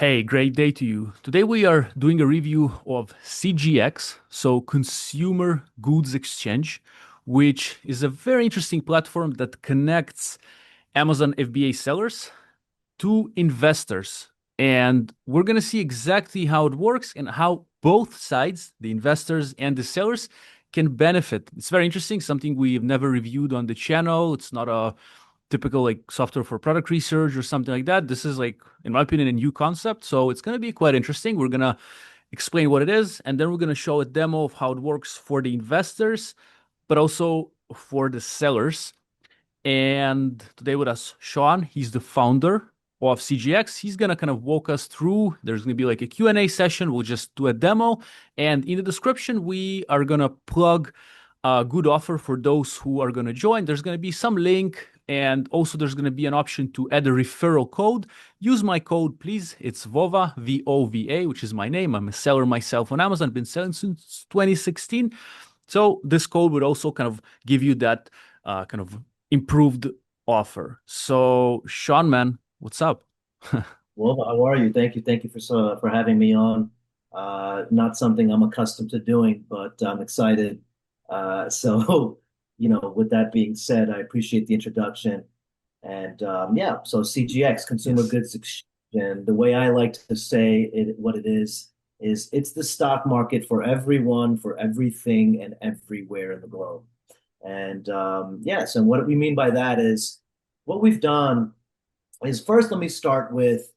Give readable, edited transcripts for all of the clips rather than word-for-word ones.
Hey, great day to you. Today we are doing a review of CGX, so Consumer Goods Exchange, which is a very interesting platform that connects Amazon FBA sellers to investors. And we're going to see exactly how it works and how both sides, the investors and the sellers, can benefit. It's very interesting, something we've never reviewed on the channel. It's not a typical like software for product research or something like that. This is like, in my opinion, a new concept. So it's going to be quite interesting. We're going to explain what it is, and then we're going to show a demo of how it works for the investors, but also for the sellers. And today with us, Shawn, he's the founder of CGX. He's going to kind of walk us through. There's going to be like a Q&A session. We'll just do a demo. And in the description, we are going to plug a good offer for those who are going to join. There's going to be some link. And also there's going to be an option to add a referral code. Use my code, please. It's Vova, Vova, which is my name. I'm a seller myself on Amazon. Been selling since 2016. So this code would also kind of give you that kind of improved offer. So Shawn, man, what's up? Well, how are you? Thank you for having me on. Not something I'm accustomed to doing, but I'm excited. So, with that being said, I appreciate the introduction. And yeah, so CGX, Consumer Yes. Goods Exchange, and the way I like to say it, what it is it's the stock market for everyone, for everything, and everywhere in the globe. And yes, and what we mean by that is what we've done is first, let me start with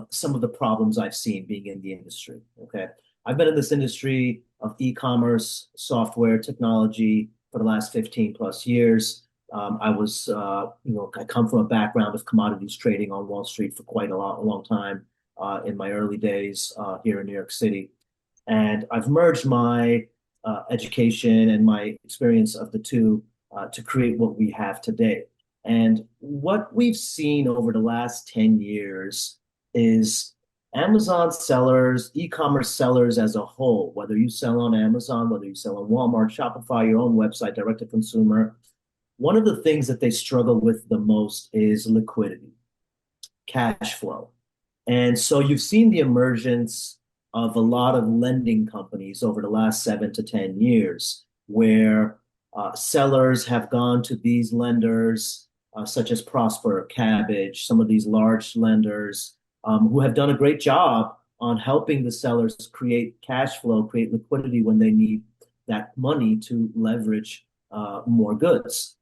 some of the problems I've seen being in the industry. Okay. I've been in this industry of e-commerce, software, technology for the last 15 plus years. I come from a background of commodities trading on Wall Street for quite a long time in my early days here in New York City. And I've merged my education and my experience of the two to create what we have today. And what we've seen over the last 10 years is Amazon sellers, e-commerce sellers as a whole, whether you sell on Amazon, whether you sell on Walmart, Shopify, your own website, direct to consumer, one of the things that they struggle with the most is liquidity, cash flow. And so you've seen the emergence of a lot of lending companies over the last 7 to 10 years, where sellers have gone to these lenders, such as Prosper, Cabbage, some of these large lenders who have done a great job on helping the sellers create cash flow, create liquidity when they need that money to leverage more goods.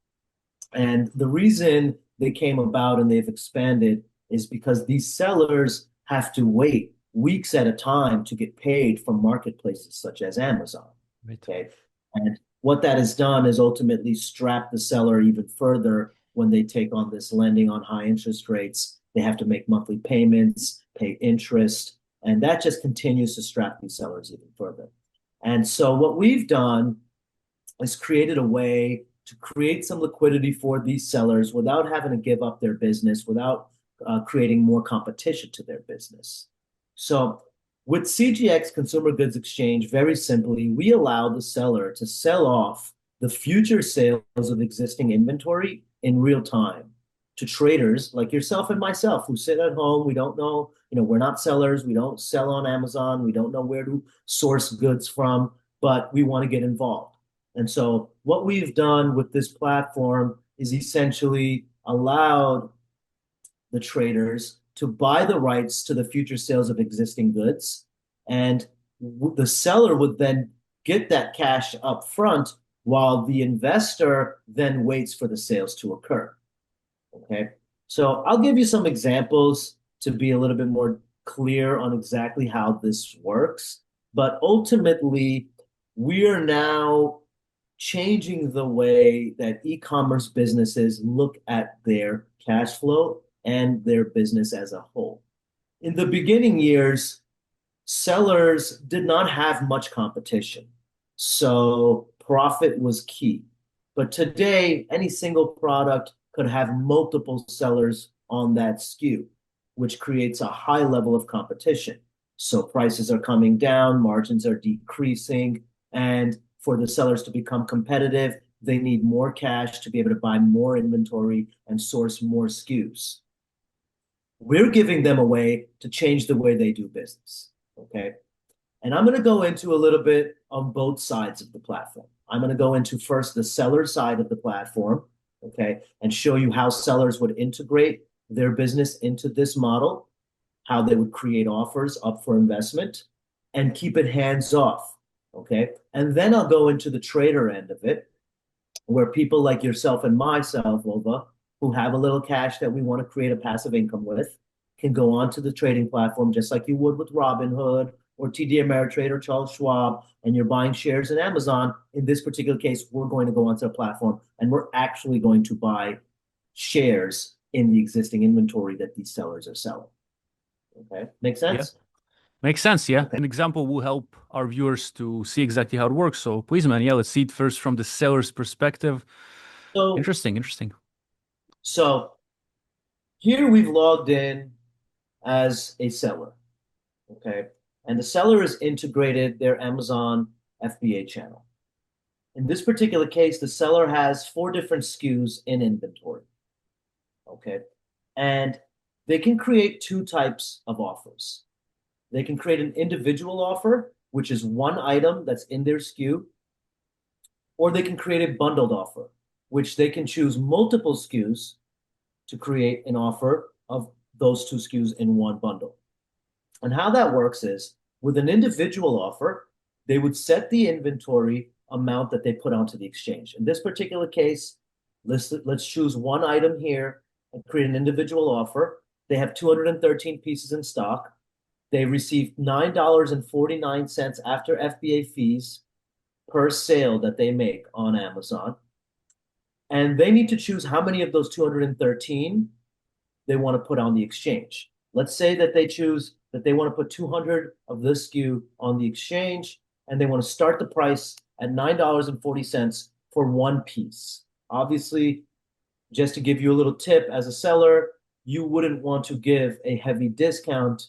And the reason they came about and they've expanded is because these sellers have to wait weeks at a time to get paid from marketplaces such as Amazon. Right. Okay. And what that has done is ultimately strap the seller even further when they take on this lending on high interest rates. They have to make monthly payments, pay interest, and that just continues to strap these sellers even further. And so what we've done is created a way to create some liquidity for these sellers without having to give up their business, without creating more competition to their business. So with CGX Consumer Goods Exchange, very simply, we allow the seller to sell off the future sales of existing inventory in real time to traders like yourself and myself who sit at home. We don't know, we're not sellers. We don't sell on Amazon. We don't know where to source goods from, but we want to get involved. And so what we've done with this platform is essentially allowed the traders to buy the rights to the future sales of existing goods. And the seller would then get that cash up front while the investor then waits for the sales to occur. Okay. So I'll give you some examples to be a little bit more clear on exactly how this works. But ultimately, we are now changing the way that e-commerce businesses look at their cash flow and their business as a whole. In the beginning years, sellers did not have much competition, so profit was key. But today, any single product could have multiple sellers on that SKU, which creates a high level of competition. So prices are coming down, margins are decreasing, and for the sellers to become competitive, they need more cash to be able to buy more inventory and source more SKUs. We're giving them a way to change the way they do business. Okay. And I'm going to go into a little bit on both sides of the platform. I'm going to go into first the seller side of the platform, okay, and show you how sellers would integrate their business into this model, how they would create offers up for investment and keep it hands off, okay? And then I'll go into the trader end of it, where people like yourself and myself, Vova, who have a little cash that we want to create a passive income with, can go onto the trading platform just like you would with Robinhood or TD Ameritrade or Charles Schwab, and you're buying shares in Amazon. In this particular case, we're going to go onto the platform and we're actually going to buy shares in the existing inventory that these sellers are selling. Okay, make Yeah. sense? Makes sense, yeah. Okay. An example will help our viewers to see exactly how it works. So please, man, yeah, let's see it first from the seller's perspective. So, Interesting, interesting. so here we've logged in as a seller. Okay. And the seller has integrated their Amazon FBA channel. In this particular case, the seller has 4 different SKUs in inventory. Okay. And they can create 2 types of offers. They can create an individual offer, which is one item that's in their SKU, or they can create a bundled offer, which they can choose multiple SKUs to create an offer of those 2 SKUs in one bundle. And how that works is with an individual offer, they would set the inventory amount that they put onto the exchange. In this particular case, let's choose one item here and create an individual offer. They have 213 pieces in stock. They receive $9.49 after FBA fees per sale that they make on Amazon. And they need to choose how many of those 213 they want to put on the exchange. Let's say that they choose that they want to put 200 of this SKU on the exchange and they want to start the price at $9.40 for one piece. Obviously, just to give you a little tip as a seller, you wouldn't want to give a heavy discount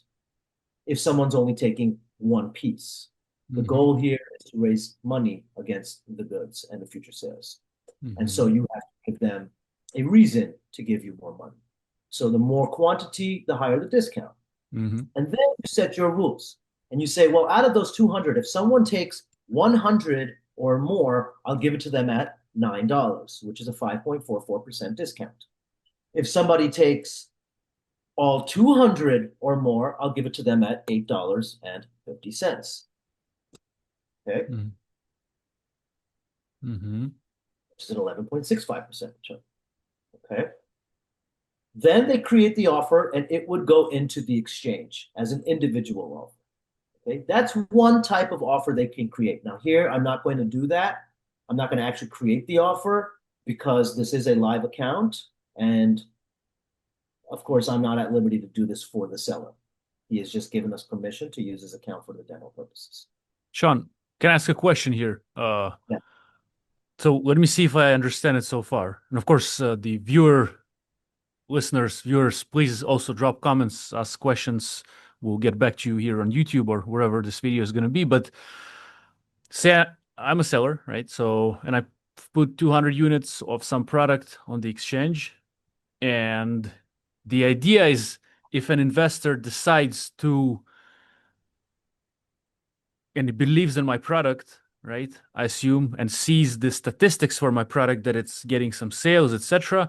if someone's only taking one piece. The Mm-hmm. goal here is to raise money against the goods and the future sales. And Mm-hmm. so you have to give them a reason to give you more money. So the more quantity, the higher the discount. Mm-hmm. And then you set your rules. And you say, well, out of those 200, if someone takes 100 or more, I'll give it to them at $9, which is a 5.44% discount. If somebody takes all 200 or more, I'll give it to them at $8.50. Okay. Mm-hmm. Mm-hmm. Which is an 11.65% return. Okay. Then they create the offer and it would go into the exchange as an individual offer. Okay, that's one type of offer they can create. Now, here, I'm not going to do that. I'm not going to actually create the offer because this is a live account. And of course, I'm not at liberty to do this for the seller. He has just given us permission to use his account for the demo purposes. Shawn, can I ask a question here? Yeah. So let me see if I understand it so far. And of course, the viewers, please also drop comments, ask questions. We'll get back to you here on YouTube or wherever this video is going to be. But say I'm a seller, right? So, and I put 200 units of some product on the exchange. And the idea is if an investor decides to and he believes in my product, right? I assume and sees the statistics for my product that it's getting some sales, etc.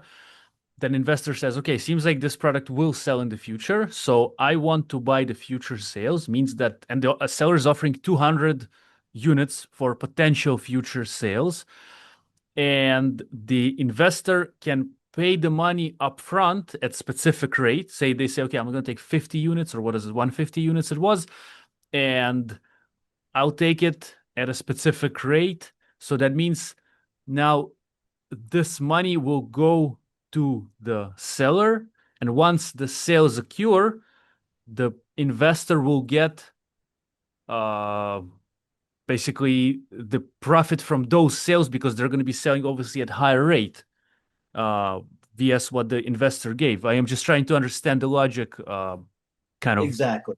Then investor says, okay, seems like this product will sell in the future, so I want to buy the future sales. Means that, and a seller is offering 200 units for potential future sales, and the investor can pay the money upfront at specific rate. Say they say, okay, I'm going to take 50 units, or what is it, 150 units it was, and I'll take it at a specific rate. So that means now this money will go to the seller. And once the sales occur, the investor will get uh, basically the profit from those sales because they're going to be selling obviously at higher rate uh, vs what the investor gave. I am just trying to understand the logic kind of. Exactly.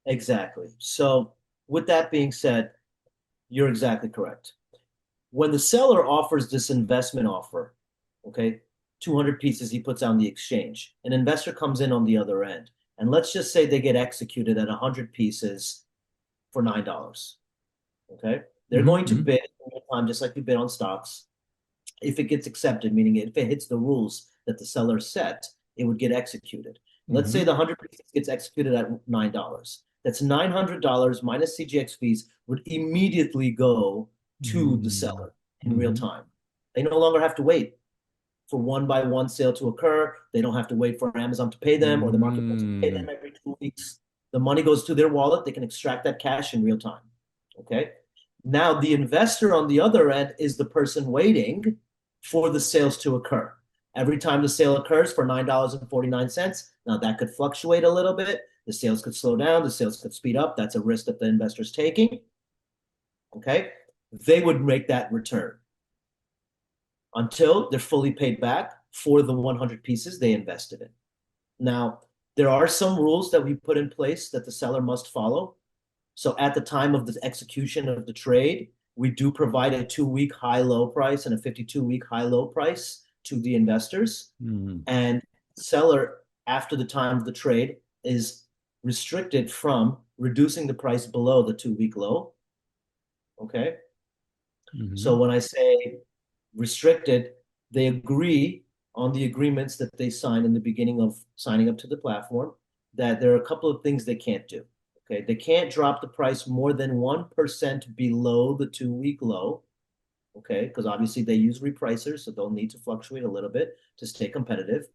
Exactly. So, with that being said, you're exactly correct. When the seller offers this investment offer, okay, 200 pieces he puts on the exchange. An investor comes in on the other end, and let's just say they get executed at 100 pieces for $9. Okay, they're going to bid time just like you bid on stocks. If it gets accepted, meaning if it hits the rules that the seller set, it would get executed. Let's say the 100 pieces gets executed at $9. That's $900 minus CGX fees would immediately go to the seller in real time. They no longer have to wait for one by one sale to occur. They don't have to wait for Amazon to pay them or the marketplace to pay them every 2 weeks. The money goes to their wallet. They can extract that cash in real time. Okay. Now the investor on the other end is the person waiting for the sales to occur. Every time the sale occurs for $9.49, now that could fluctuate a little bit. The sales could slow down. The sales could speed up. That's a risk that the investor's taking. Okay. They would make that return until they're fully paid back for the 100 pieces they invested in. Now, there are some rules that we put in place that the seller must follow. So at the time of the execution of the trade, we do provide a 2-week high-low price and a 52-week high-low price to the investors. And the seller, after the time of the trade, is restricted from reducing the price below the 2-week low. Okay? So when I say restricted, they agree on the agreements that they sign in the beginning of signing up to the platform that there are a couple of things they can't do. Okay, they can't drop the price more than 1% below the 2-week low. Okay, because obviously they use repricers, so they'll need to fluctuate a little bit to stay competitive.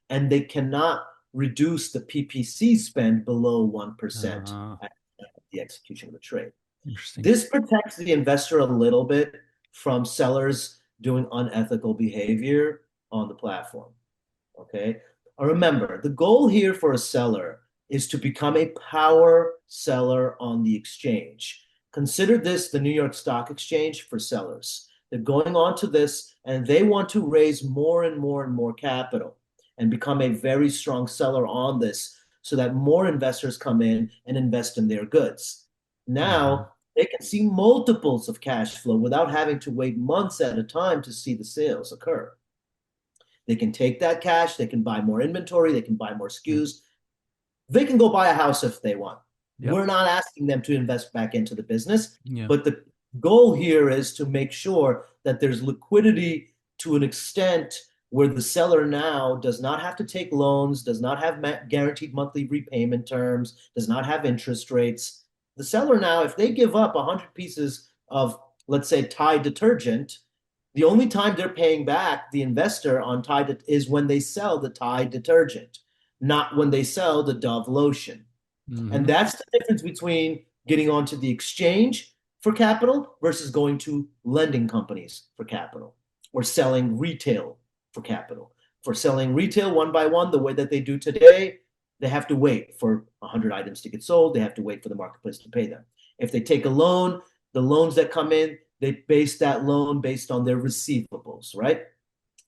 And they cannot reduce the PPC spend below 1% at the execution of the trade. This protects the investor a little bit from sellers doing unethical behavior on the platform. Okay, remember, the goal here for a seller is to become a power seller on the exchange. Consider this the New York Stock Exchange for sellers. They're going on to this and they want to raise more and more and more capital and become a very strong seller on this so that more investors come in and invest in their goods. Now, they can see multiples of cash flow without having to wait months at a time to see the sales occur. They can take that cash, they can buy more inventory, they can buy more SKUs. They can go buy a house if they want. We're not asking them to invest back into the business, but the goal here is to make sure that there's liquidity to an extent where the seller now does not have to take loans, does not have guaranteed monthly repayment terms, does not have interest rates. The seller now, if they give up 100 pieces of, let's say, Tide detergent, the only time they're paying back the investor on Tide is when they sell the Tide detergent, not when they sell the Dove lotion. And that's the difference between getting onto the exchange for capital versus going to lending companies for capital or selling retail for capital. For selling retail one by one, the way that they do today, they have to wait for 100 items to get sold. They have to wait for the marketplace to pay them. If they take a loan, the loans that come in, they base that loan based on their receivables, right?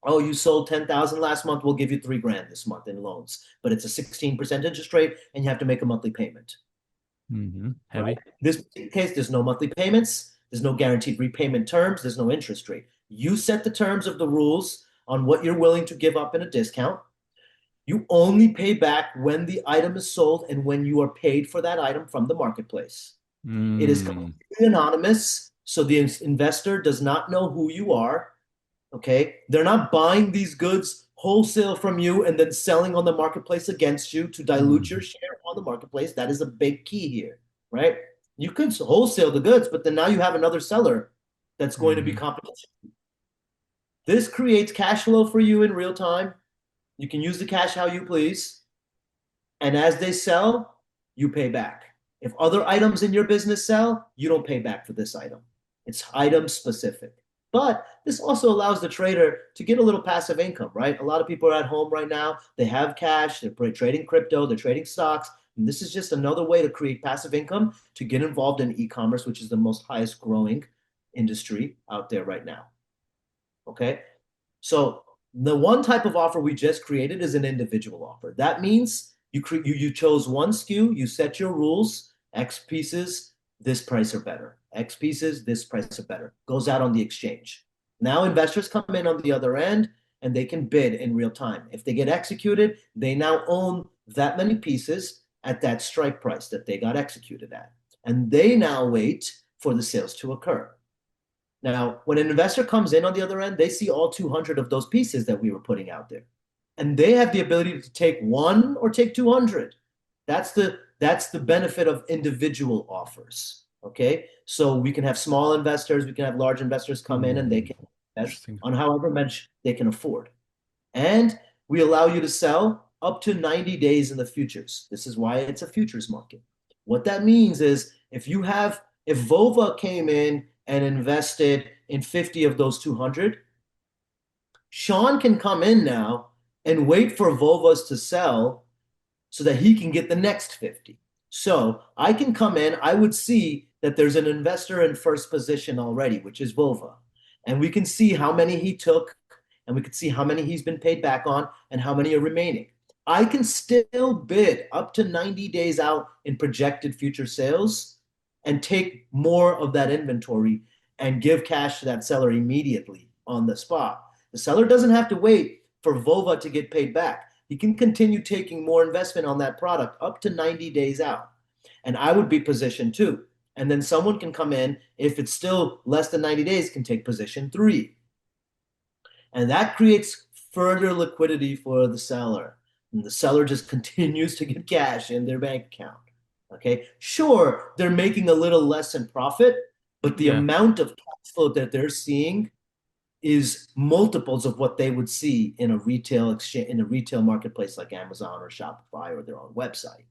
Oh, you sold 10,000 last month. We'll give you $3,000 this month in loans, but it's a 16% interest rate and you have to make a monthly payment. Heavy. Right? This case, there's no monthly payments. There's no guaranteed repayment terms. There's no interest rate. You set the terms of the rules on what you're willing to give up in a discount. You only pay back when the item is sold and when you are paid for that item from the marketplace. It is completely anonymous, so the investor does not know who you are. Okay, they're not buying these goods wholesale from you and then selling on the marketplace against you to dilute your share on the marketplace. That is a big key here, right? You could wholesale the goods, but then now you have another seller that's going to be competition. This creates cash flow for you in real time. You can use the cash how you please. And as they sell, you pay back. If other items in your business sell, you don't pay back for this item. It's item specific. But this also allows the trader to get a little passive income, right? A lot of people are at home right now. They have cash. They're trading crypto. They're trading stocks. And this is just another way to create passive income to get involved in e-commerce, which is the most highest growing industry out there right now. Okay? So the one type of offer we just created is an individual offer. That means you chose one SKU, you set your rules, X pieces, this price or better. X pieces, this price or better. Goes out on the exchange. Now investors come in on the other end and they can bid in real time. If they get executed, they now own that many pieces at that strike price that they got executed at. And they now wait for the sales to occur. Now, when an investor comes in on the other end, they see all 200 of those pieces that we were putting out there. And they have the ability to take one or take 200. That's the benefit of individual offers. Okay. So we can have small investors, we can have large investors come in and they can invest Interesting. on however much they can afford. And we allow you to sell up to 90 days in the futures. This is why it's a futures market. What that means is if Vova came in and invested in 50 of those 200, Shawn can come in now and wait for Vovas to sell so that he can get the next 50. So I can come in, I would see that there's an investor in first position already, which is Vova. And we can see how many he took, and we can see how many he's been paid back on, and how many are remaining. I can still bid up to 90 days out in projected future sales and take more of that inventory and give cash to that seller immediately on the spot. The seller doesn't have to wait for Vova to get paid back. He can continue taking more investment on that product up to 90 days out. And I would be positioned too. And then someone can come in, if it's still less than 90 days, can take position 3. And that creates further liquidity for the seller. And the seller just continues to get cash in their bank account. Okay. Sure, they're making a little less in profit, but the Yeah. amount of cash flow that they're seeing is multiples of what they would see in a retail exchange, in a retail marketplace like Amazon or Shopify or their own website.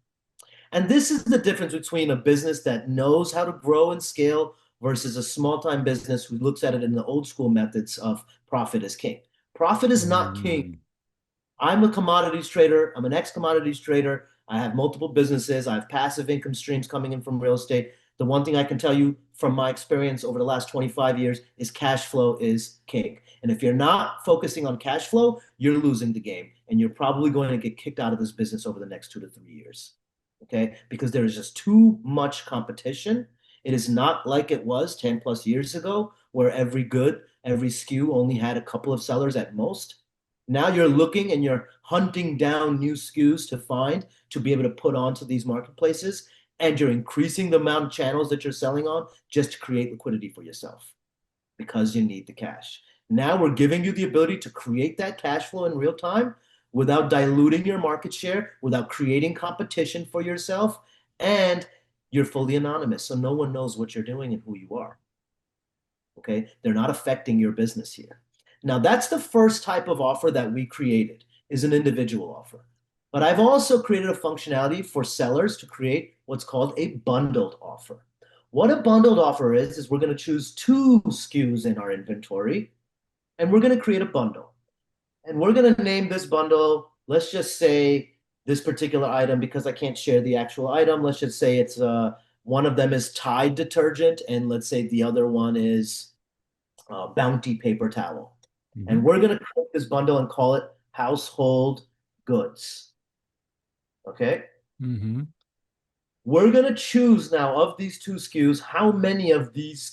And this is the difference between a business that knows how to grow and scale versus a small time business who looks at it in the old school methods of profit is king. Profit is not king. Mm. I'm a commodities trader. I'm an ex-commodities trader. I have multiple businesses. I have passive income streams coming in from real estate. The one thing I can tell you from my experience over the last 25 years is cash flow is king. And if you're not focusing on cash flow, you're losing the game. And you're probably going to get kicked out of this business over the next 2 to 3 years. Okay? Because there is just too much competition. It is not like it was 10 plus years ago, where every SKU only had a couple of sellers at most. Now you're looking and you're hunting down new SKUs to find to be able to put onto these marketplaces, and you're increasing the amount of channels that you're selling on just to create liquidity for yourself because you need the cash. Now we're giving you the ability to create that cash flow in real time without diluting your market share, without creating competition for yourself, and you're fully anonymous, so no one knows what you're doing and who you are. Okay? They're not affecting your business here. Now, that's the first type of offer that we created, is an individual offer. But I've also created a functionality for sellers to create what's called a bundled offer. What a bundled offer is we're going to choose 2 SKUs in our inventory, and we're going to create a bundle. And we're going to name this bundle, let's just say this particular item, because I can't share the actual item. Let's just say it's one of them is Tide detergent, and let's say the other one is Bounty paper towel. Mm-hmm. And we're going to create this bundle and call it household goods. Okay. Mm-hmm. We're going to choose now of these 2 SKUs, how many of each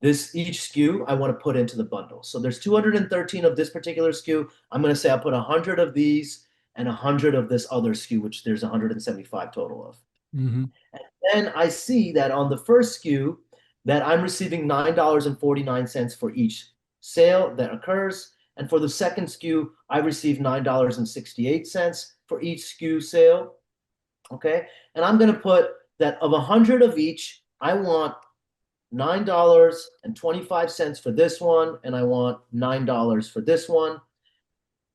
SKU I want to put into the bundle. So there's 213 of this particular SKU. I'm going to say I'll put 100 of these and 100 of this other SKU, which there's 175 total of. Mm-hmm. And then I see that on the first SKU that I'm receiving $9.49 for each sale that occurs. And for the second SKU, I receive $9.68 for each SKU sale. Okay. And I'm going to put that of 100 of each, I want $9.25 for this one, and I want $9 for this one.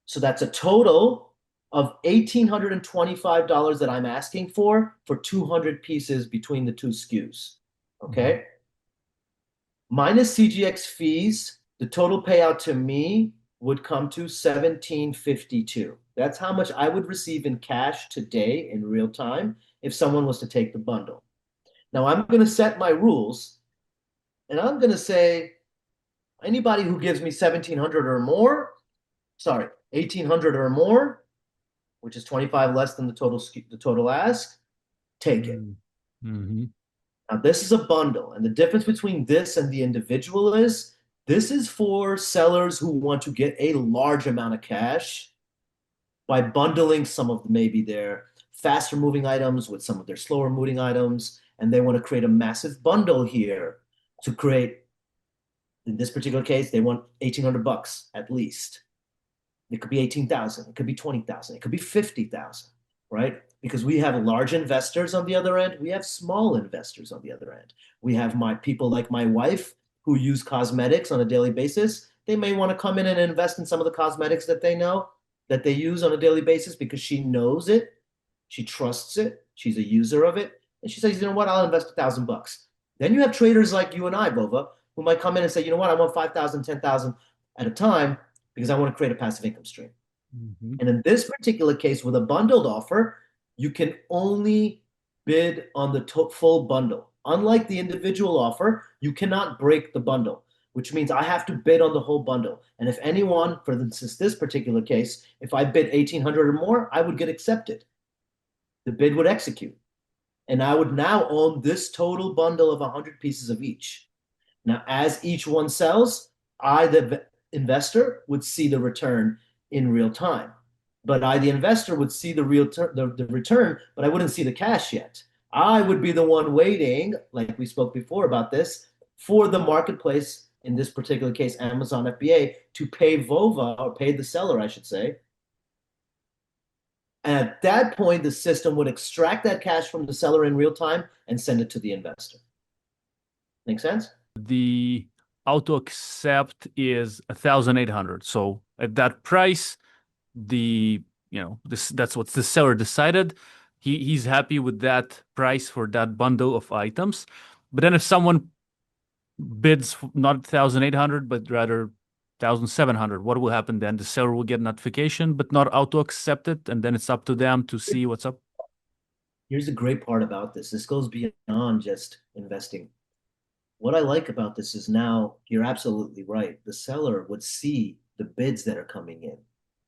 So that's a total of $1,825 that I'm asking for 200 pieces between the 2 SKUs. Okay. Mm-hmm. Minus CGX fees, the total payout to me would come to $1,752. That's how much I would receive in cash today in real time if someone was to take the bundle. Now I'm going to set my rules, and I'm going to say anybody who gives me 1,700 or more, 1,800 or more, which is 25 less than the total ask, take it. Mm-hmm. Now this is a bundle, and the difference between this and the individual is This is for sellers who want to get a large amount of cash by bundling some of maybe their faster moving items with some of their slower moving items. And they want to create a massive bundle here to create, in this particular case, they want 1,800 bucks at least. It could be 18,000, it could be 20,000, it could be 50,000, right? Because we have large investors on the other end, we have small investors on the other end. We have my people like my wife who use cosmetics on a daily basis. They may want to come in and invest in some of the cosmetics that they know that they use on a daily basis because she knows it, she trusts it, she's a user of it, and she says, you know what, I'll invest 1,000 bucks. Then you have traders like you and I, Vova, who might come in and say, you know what, I want 5,000, 10,000 at a time because I want to create a passive income stream. Mm-hmm. And in this particular case, with a bundled offer, you can only bid on the full bundle. Unlike the individual offer, you cannot break the bundle, which means I have to bid on the whole bundle. And if anyone, for instance, this particular case, if I bid 1,800 or more, I would get accepted. The bid would execute. And I would now own this total bundle of 100 pieces of each. Now, as each one sells, I, the investor, would see the return in real time. But I, the investor, would see the return, but I wouldn't see the cash yet. I would be the one waiting, like we spoke before about this, for the marketplace, in this particular case, Amazon FBA, to pay Vova, or pay the seller, I should say. And at that point, the system would extract that cash from the seller in real time and send it to the investor. Make sense? The auto accept is 1,800. So at that price, that's what the seller decided. He's happy with that price for that bundle of items. But then if someone bids not 1,800 but rather 1,700, what will happen then? The seller will get notification but not auto accept it, and then it's up to them to see what's up. Here's the great part about this. This goes beyond just investing. What I like about this is now you're absolutely right. The seller would see the bids that are coming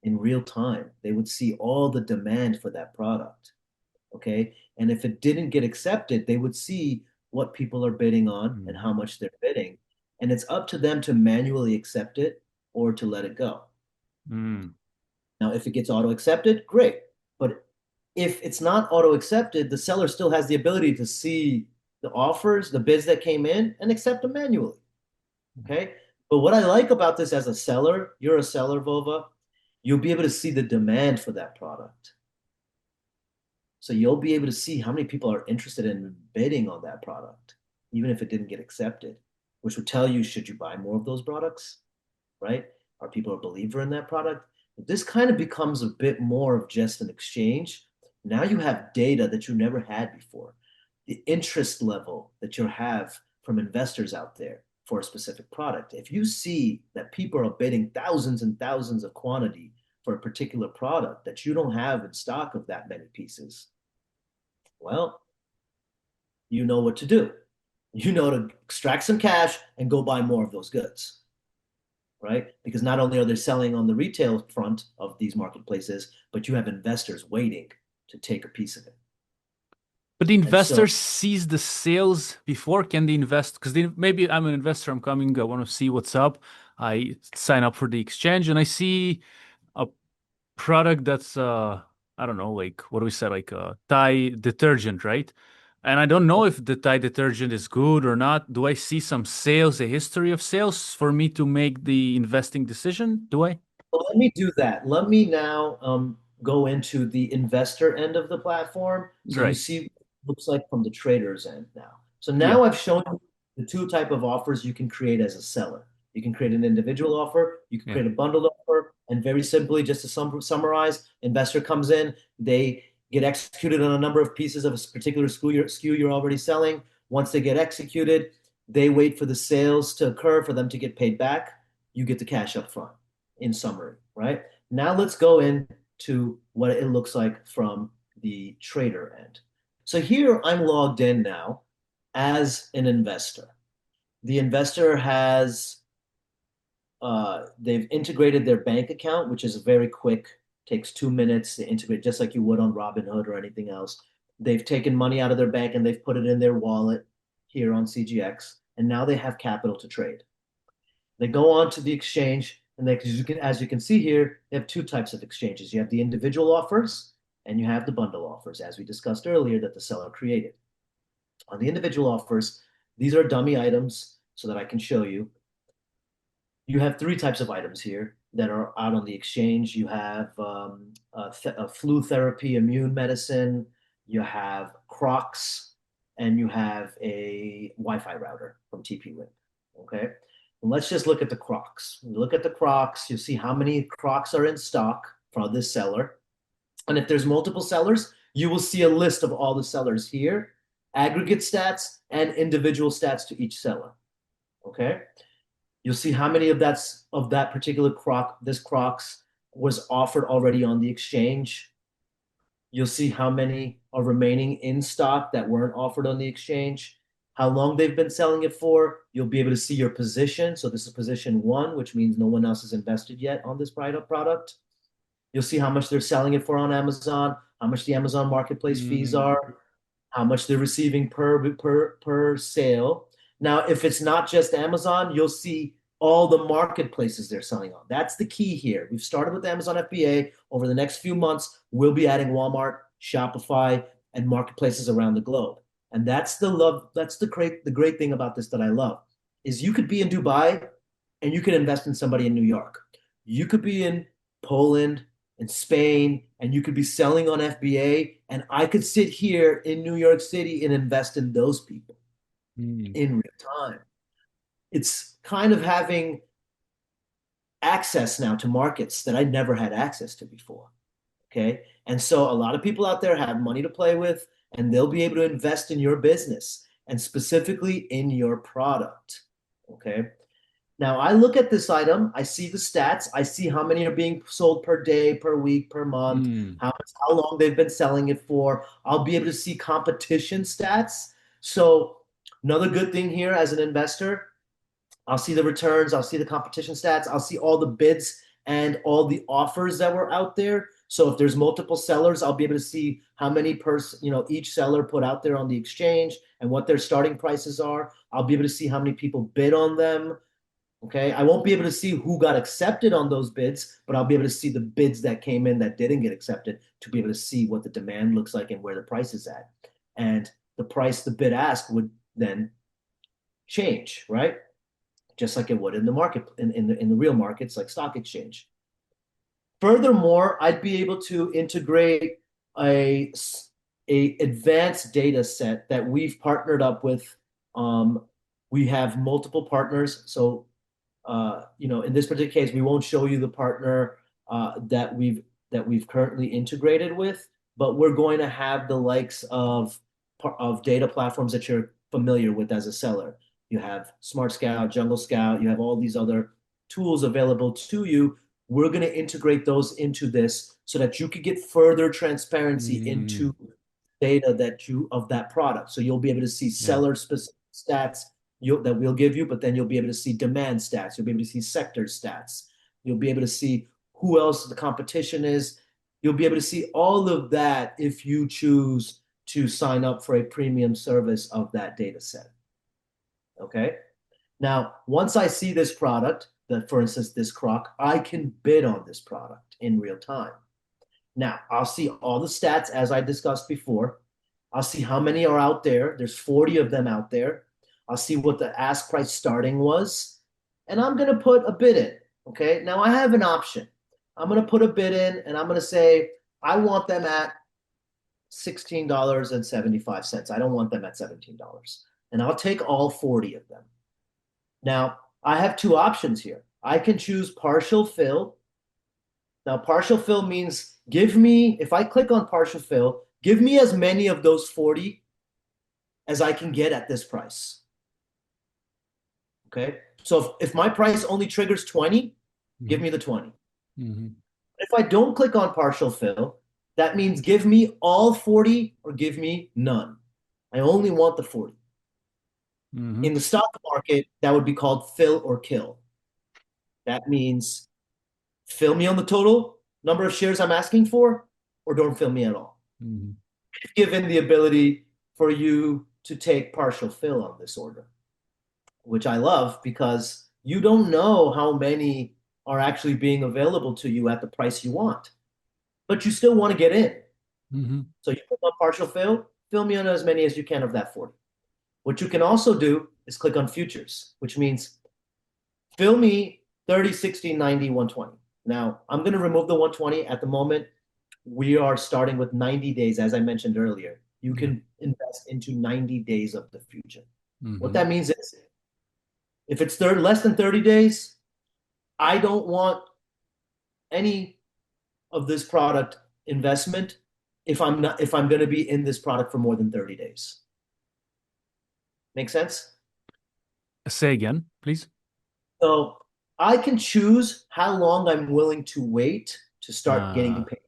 in real time. They would see all the demand for that product. Okay. And if it didn't get accepted, they would see what people are bidding on and how much they're bidding. And it's up to them to manually accept it or to let it go. Mm. Now, if it gets auto accepted, great. But if it's not auto accepted, the seller still has the ability to see the offers, the bids that came in, and accept them manually. Okay. But what I like about this as a seller, you're a seller, Vova, you'll be able to see the demand for that product. So you'll be able to see how many people are interested in bidding on that product, even if it didn't get accepted, which would tell you, should you buy more of those products, right? Are people a believer in that product? This kind of becomes a bit more of just an exchange. Now you have data that you never had before, the interest level that you have from investors out there for a specific product. If you see that people are bidding thousands and thousands of quantity for a particular product that you don't have in stock of that many pieces, well, you know what to do. You know to extract some cash and go buy more of those goods, right? Because not only are they selling on the retail front of these marketplaces, but you have investors waiting to take a piece of it. But the And so investor sees the sales before. Can the invest? Because maybe I'm an investor. I'm coming. I want to see what's up. I sign up for the exchange and I see a product that's I don't know, like what do we say, like Thai detergent, right? And I don't know if the Thai detergent is good or not. Do I see some sales, a history of sales for me to make the investing decision? Do I? well, let me do that. Let me now go into the investor end of the platform so you Right. see what it looks like from the trader's end now. So Yeah. now I've shown you the two type of offers you can create as a seller. You can create an individual offer, you can Yeah. create a bundled offer, and very simply, just to summarize, investor comes in, they get executed on a number of pieces of a particular SKU you're already selling. Once they get executed, they wait for the sales to occur for them to get paid back. You get the cash up front in summary, right? Now let's go into what it looks like from the trader end. So here I'm logged in now as an investor. The investor has they've integrated their bank account, which is very quick, takes 2 minutes to integrate, just like you would on Robinhood or anything else. They've taken money out of their bank and they've put it in their wallet here on CGX, and now they have capital to trade. They go on to the exchange, and as you can see here, they have two types of exchanges. You have the individual offers, and you have the bundle offers, as we discussed earlier, that the seller created. On the individual offers, these are dummy items so that I can show you. You have three types of items here that are out on the exchange. You have a flu therapy, immune medicine, you have Crocs, and you have a Wi-Fi router from TP-Link. Okay. And let's just look at the Crocs. Look at the Crocs. You'll see how many Crocs are in stock for this seller. And if there's multiple sellers, you will see a list of all the sellers here, aggregate stats and individual stats to each seller. Okay. You'll see how many of that particular this Crocs was offered already on the exchange. You'll see how many are remaining in stock that weren't offered on the exchange, how long they've been selling it for. You'll be able to see your position. So this is position 1, which means no one else has invested yet on this product. You'll see how much they're selling it for on Amazon, how much the Amazon marketplace fees are, how much they're receiving per sale. Now, if it's not just Amazon, you'll see all the marketplaces they're selling on. That's the key here. We've started with Amazon FBA. Over the next few months, we'll be adding Walmart, Shopify, and marketplaces around the globe. And that's the great thing about this that I love, is you could be in Dubai and you could invest in somebody in New York. You could be in Poland, in Spain, and you could be selling on FBA, and I could sit here in New York City and invest in those people in real time. It's kind of having access now to markets that I never had access to before. Okay. And so a lot of people out there have money to play with, and they'll be able to invest in your business and specifically in your product. Okay. Now I look at this item, I see the stats, I see how many are being sold per day, per week, per month, how long they've been selling it for. I'll be able to see competition stats. So another good thing here as an investor, I'll see the returns, I'll see the competition stats, I'll see all the bids and all the offers that were out there. So if there's multiple sellers, I'll be able to see how many each seller put out there on the exchange and what their starting prices are. I'll be able to see how many people bid on them. Okay. I won't be able to see who got accepted on those bids, but I'll be able to see the bids that came in that didn't get accepted to be able to see what the demand looks like and where the price is at. And the price, the bid ask would then change, right? Just like it would in the market, in the real markets like stock exchange. Furthermore, I'd be able to integrate a advanced data set that we've partnered up with. We have multiple partners. So, in this particular case, we won't show you the partner that we've currently integrated with, but we're going to have the likes of data platforms that you're familiar with as a seller. You have Smart Scout, Jungle Scout, you have all these other tools available to you. We're going to integrate those into this so that you could get further transparency into data of that product. So you'll be able to see seller specific stats that we'll give you, but then you'll be able to see demand stats. You'll be able to see sector stats. You'll be able to see who else the competition is. You'll be able to see all of that if you choose to sign up for a premium service of that data set. Okay. Now, once I see this product, for instance, this Croc, I can bid on this product in real time. Now, I'll see all the stats as I discussed before. I'll see how many are out there. There's 40 of them out there. I'll see what the ask price starting was, and I'm going to put a bid in. Okay. Now, I have an option. I'm going to put a bid in, and I'm going to say, I want them at $16.75. I don't want them at $17. And I'll take all 40 of them. Now, I have two options here. I can choose partial fill. Now, partial fill means if I click on partial fill, give me as many of those 40 as I can get at this price. Okay. So if my price only triggers 20, give me the 20. If I don't click on partial fill, that means give me all 40 or give me none. I only want the 40. In the stock market, that would be called fill or kill. That means fill me on the total number of shares I'm asking for, or don't fill me at all. Given the ability for you to take partial fill on this order, which I love because you don't know how many are actually being available to you at the price you want, but you still want to get in. Mm-hmm. So you click on partial fill me on as many as you can of that 40. What you can also do is click on futures, which means fill me 30, 60, 90, 120. Now, I'm going to remove the 120 at the moment. We are starting with 90 days, as I mentioned earlier. You Yeah. can invest into 90 days of the future. What Mm-hmm. that means is if it's less than 30 days, I don't want any of this product investment if I'm going to be in this product for more than 30 days. Make sense? Say again, please. So I can choose how long I'm willing to wait to start getting Uh, paid.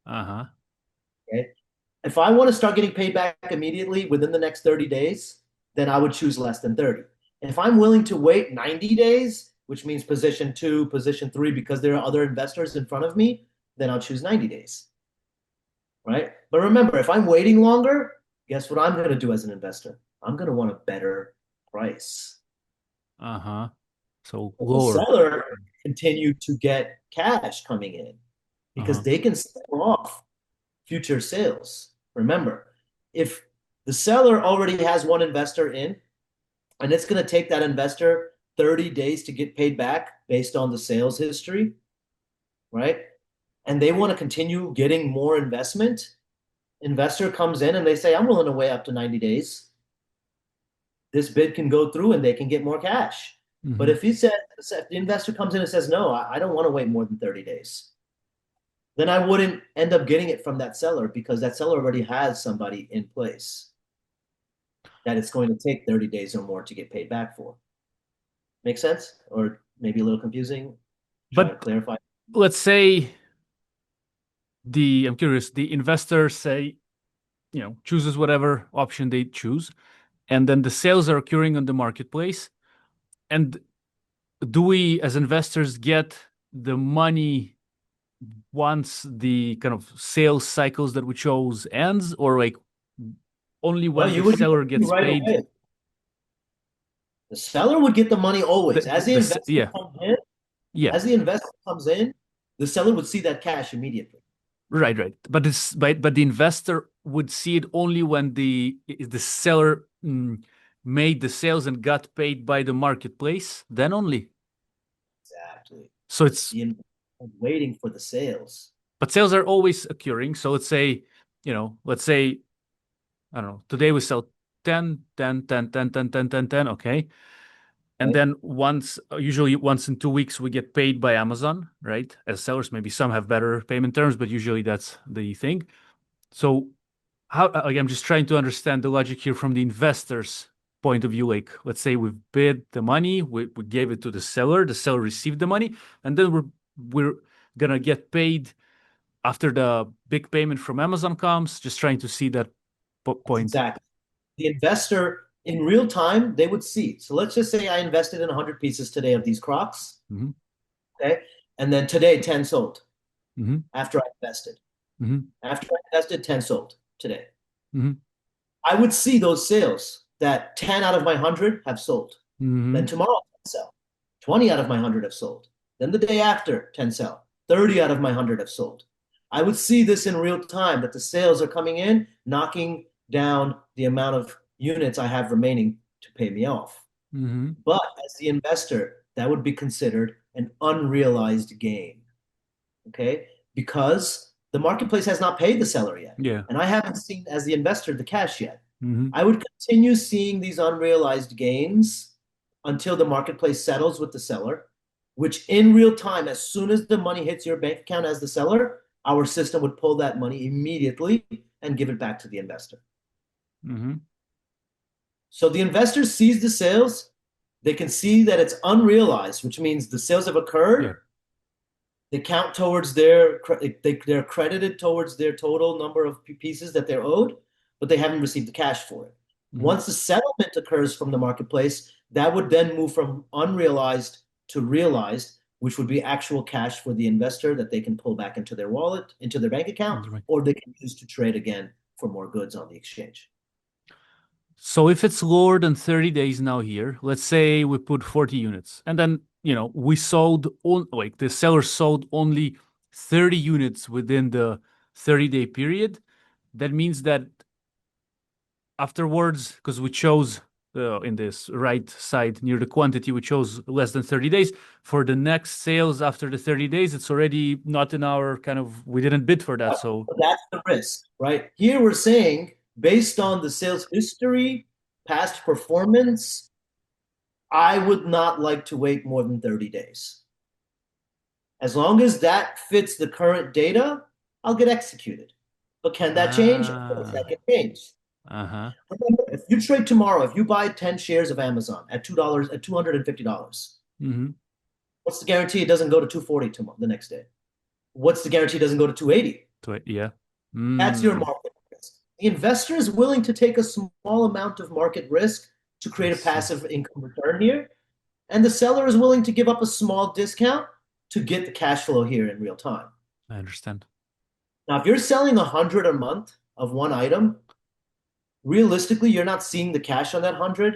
uh-huh. Okay. If I want to start getting paid back immediately within the next 30 days, then I would choose less than 30. If I'm willing to wait 90 days, which means position two, position three, because there are other investors in front of me, then I'll choose 90 days. Right. But remember, if I'm waiting longer, guess what I'm going to do as an investor? I'm going to want a better price. Uh-huh. So The lower. seller continue to get cash coming in because Uh-huh. they can sell off future sales. Remember, if the seller already has one investor in, and it's going to take that investor 30 days to get paid back based on the sales history, right? And they want to continue getting more investment. Investor comes in and they say, I'm willing to wait up to 90 days. This bid can go through and they can get more cash. But Mm-hmm. if the investor comes in and says, no, I don't want to wait more than 30 days, then I wouldn't end up getting it from that seller because that seller already has somebody in place that it's going to take 30 days or more to get paid back for. Make sense? Or maybe a little confusing? Try to But clarify. let's say I'm curious, the investor say, chooses whatever option they choose, and then the sales are occurring on the marketplace. And do we, as investors, get the money once the kind of sales cycles that we chose ends, or like only No, when the you would get seller the money gets right paid? away. The seller would get the money always. Yeah, yeah, As the investor comes in, the seller would see that cash immediately. right, right. But the investor would see it only when the seller made the sales and got paid by the marketplace. Then only. Exactly. So it's The investor waiting for the sales. but sales are always occurring. So let's say I don't know. Today we sell 10, 10, 10, 10, 10, 10, 10, 10. Okay. And Right? then usually once in 2 weeks, we get paid by Amazon, right? As sellers, maybe some have better payment terms, but usually that's the thing. So like, I'm just trying to understand the logic here from the investor's point of view. Like, let's say we've bid the money, we gave it to the seller received the money, and then we're gonna get paid after the big payment from Amazon comes. Just trying to see that That's point. exactly. The investor in real time, they would see. So let's just say I invested in 100 pieces today of these Crocs. Hmm. Okay. And then today, 10 sold Hmm. after I invested. Hmm. After I invested, 10 sold today. Hmm. I would see those sales that 10 out of my 100 have sold. Then Hmm. tomorrow, 10 sell. 20 out of my 100 have sold. Then the day after, 10 sell. 30 out of my 100 have sold. I would see this in real time that the sales are coming in, knocking down the amount of units I have remaining to pay me off. Hmm. But as the investor, that would be considered an unrealized gain. Okay. Because the marketplace has not paid the seller yet. Yeah. And I haven't seen, as the investor, the cash yet. Hmm. I would continue seeing these unrealized gains until the marketplace settles with the seller, which in real time, as soon as the money hits your bank account as the seller, our system would pull that money immediately and give it back to the investor. Hmm. So the investor sees the sales, they can see that it's unrealized, which means the sales have Yeah. occurred. They count towards they're credited towards their total number of pieces that they're owed, but they haven't received the cash for it. Hmm. Once the settlement occurs from the marketplace, that would then move from unrealized to realized, which would be actual cash for the investor that they can pull back into their wallet, into their bank account, Right. or they can use to trade again for more goods on the exchange. So if it's lower than 30 days now here, let's say we put 40 units and then, we sold on like the seller sold only 30 units within the 30-day period. That means that afterwards, because we chose in this right side near the quantity, we chose less than 30 days. For the next sales after the 30 days, it's already not in our kind of, we didn't bid for that. So, That's the risk, right? Here we're saying, based on the sales history, past performance, I would not like to wait more than 30 days. As long as that fits the current data, I'll get executed. But can that change? Of course, that ah, can change. uh-huh. Remember, if you trade tomorrow, if you buy 10 shares of Amazon at $2, at $250, Mm-hmm. what's the guarantee it doesn't go to 240 tomorrow, the next day? What's the guarantee it doesn't go to 280? Yeah. That's your Mm, market risk. The investor is willing to take a small amount of market risk to I create a see. passive income return here. And the seller is willing to give up a small discount to get the cash flow here in real time. I understand. Now, if you're selling 100 a month of one item, realistically, you're not seeing the cash on that 100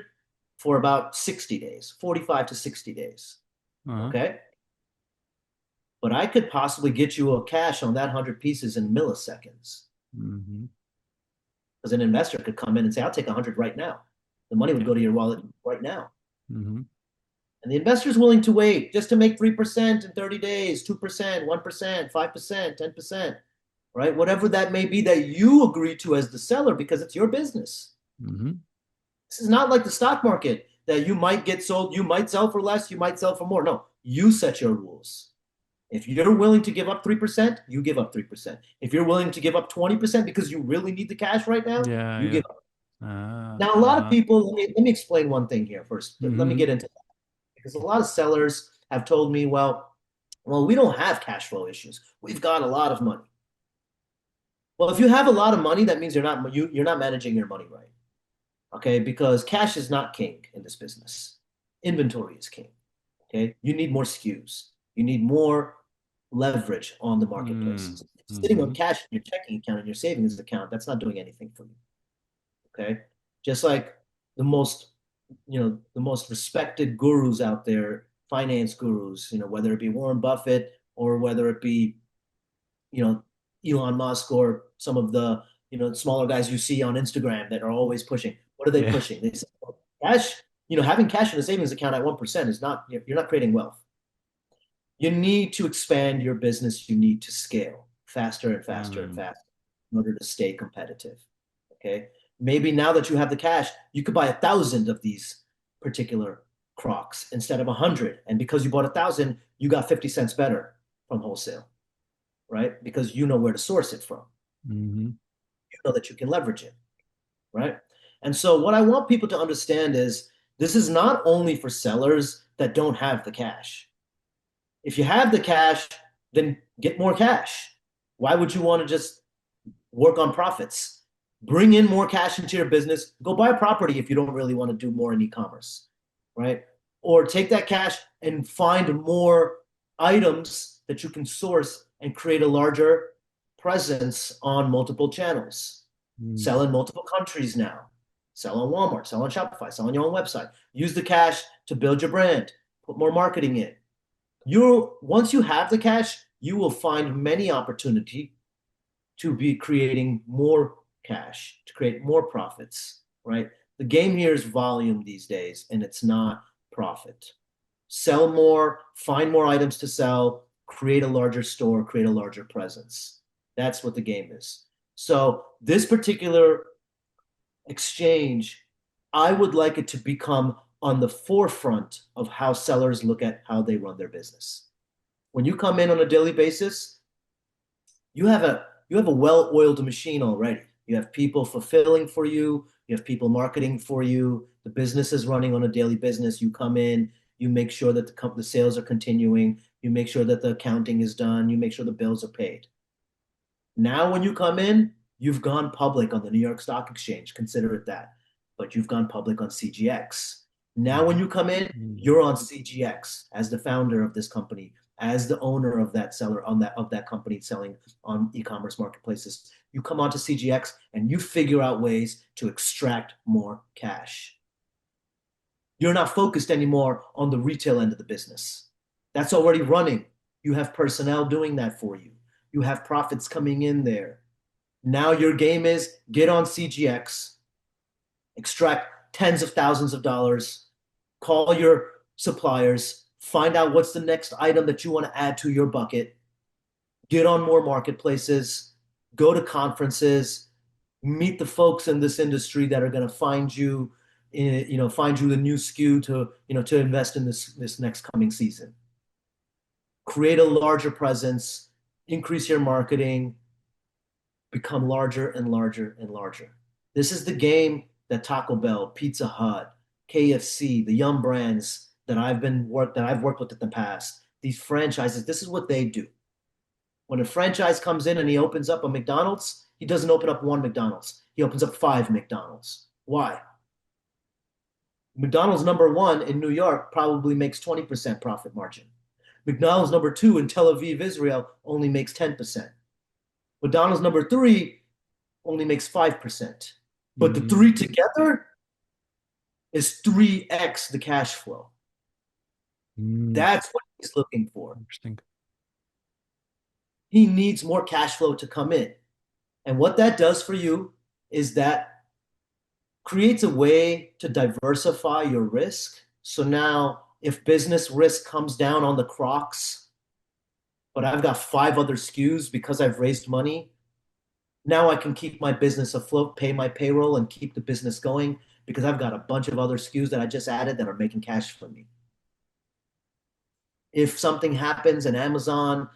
for about 60 days, 45 to 60 days. Uh-huh. Okay. But I could possibly get you a cash on that 100 pieces in milliseconds. Mm-hmm. Because an investor could come in and say, I'll take 100 right now. The money would Yeah. go to your wallet right now. Mm-hmm. And the investor is willing to wait just to make 3% in 30 days, 2%, 1%, 5%, 10%, right? Whatever that may be that you agree to as the seller because it's your business. Mm-hmm. This is not like the stock market that you might get sold, you might sell for less, you might sell for more. No, you set your rules. If you're willing to give up 3%, you give up 3%. If you're willing to give up 20% because you really need the cash right now, Yeah, you yeah. give up. Ah, Now, a lot of uh-huh. people, let me explain one thing here first. Let me Mm-hmm. get into that because a lot of sellers have told me, well, we don't have cash flow issues. We've got a lot of money. Well, if you have a lot of money, that means you're not managing your money right. Okay, because cash is not king in this business. Inventory is king. Okay, you need more SKUs. You need more leverage on the marketplaces. Sitting on Mm-hmm. cash in your checking account and your savings account, that's not doing anything for you. Okay, just like the most, the most respected gurus out there, finance gurus, whether it be Warren Buffett or whether it be, you know, Elon Musk or some of the, smaller guys you see on Instagram that are always pushing. What are they Yeah. pushing? They say, well, cash, having cash in a savings account at 1% is not, you're not creating wealth. You need to expand your business. You need to scale faster and faster and Mm. faster in order to stay competitive. Okay. Maybe now that you have the cash, you could buy 1,000 of these particular Crocs instead of 100. And because you bought 1,000, you got 50 cents better from wholesale, right? Because you know where to source it from. Mm-hmm. You know that you can leverage it, right? And so what I want people to understand is this is not only for sellers that don't have the cash. If you have the cash, then get more cash. Why would you want to just work on profits? Bring in more cash into your business. Go buy a property if you don't really want to do more in e-commerce, right? Or take that cash and find more items that you can source and create a larger presence on multiple channels. Mm. Sell in multiple countries now. Sell on Walmart, sell on Shopify, sell on your own website. Use the cash to build your brand, put more marketing in. Once you have the cash, you will find many opportunity to be creating more cash, to create more profits, right? The game here is volume these days, and it's not profit. Sell more, find more items to sell, create a larger store, create a larger presence. That's what the game is. So this particular exchange, I would like it to become on the forefront of how sellers look at how they run their business. When you come in on a daily basis, you have a well-oiled machine already. You have people fulfilling for you, you have people marketing for you, the business is running on a daily business. You come in, you make sure that the sales are continuing, you make sure that the accounting is done, you make sure the bills are paid. Now, when you come in, you've gone public on the New York Stock Exchange. Consider it that. But you've gone public on CGX. Now, when Mm-hmm. you come in, Mm. you're on CGX as the founder of this company, as the owner of that seller of that company selling on e-commerce marketplaces. You come onto CGX and you figure out ways to extract more cash. You're not focused anymore on the retail end of the business. That's already running. You have personnel doing that for you. You have profits coming in there. Now your game is get on CGX, extract tens of thousands of dollars, call your suppliers, find out what's the next item that you want to add to your bucket, get on more marketplaces, go to conferences, meet the folks in this industry that are going to find you, find you the new SKU to invest in this next coming season. Create a larger presence, increase your marketing, become larger and larger and larger. This is the game that Taco Bell, Pizza Hut, KFC, the Yum brands that I've worked with in the past, these franchises, this is what they do. When a franchise comes in and he opens up a McDonald's, he doesn't open up one McDonald's. He opens up 5 McDonald's. Why? McDonald's number 1 in New York probably makes 20% profit margin. McDonald's number 2 in Tel Aviv, Israel only makes 10%. McDonald's number 3 only makes 5%. But the 3 together is 3x the cash flow. That's what he's looking for. Interesting. He needs more cash flow to come in. And what that does for you is that creates a way to diversify your risk. So now if business risk comes down on the Crocs, but I've got 5 other SKUs because I've raised money, now I can keep my business afloat, pay my payroll, and keep the business going because I've got a bunch of other SKUs that I just added that are making cash for me. If something happens and Amazon,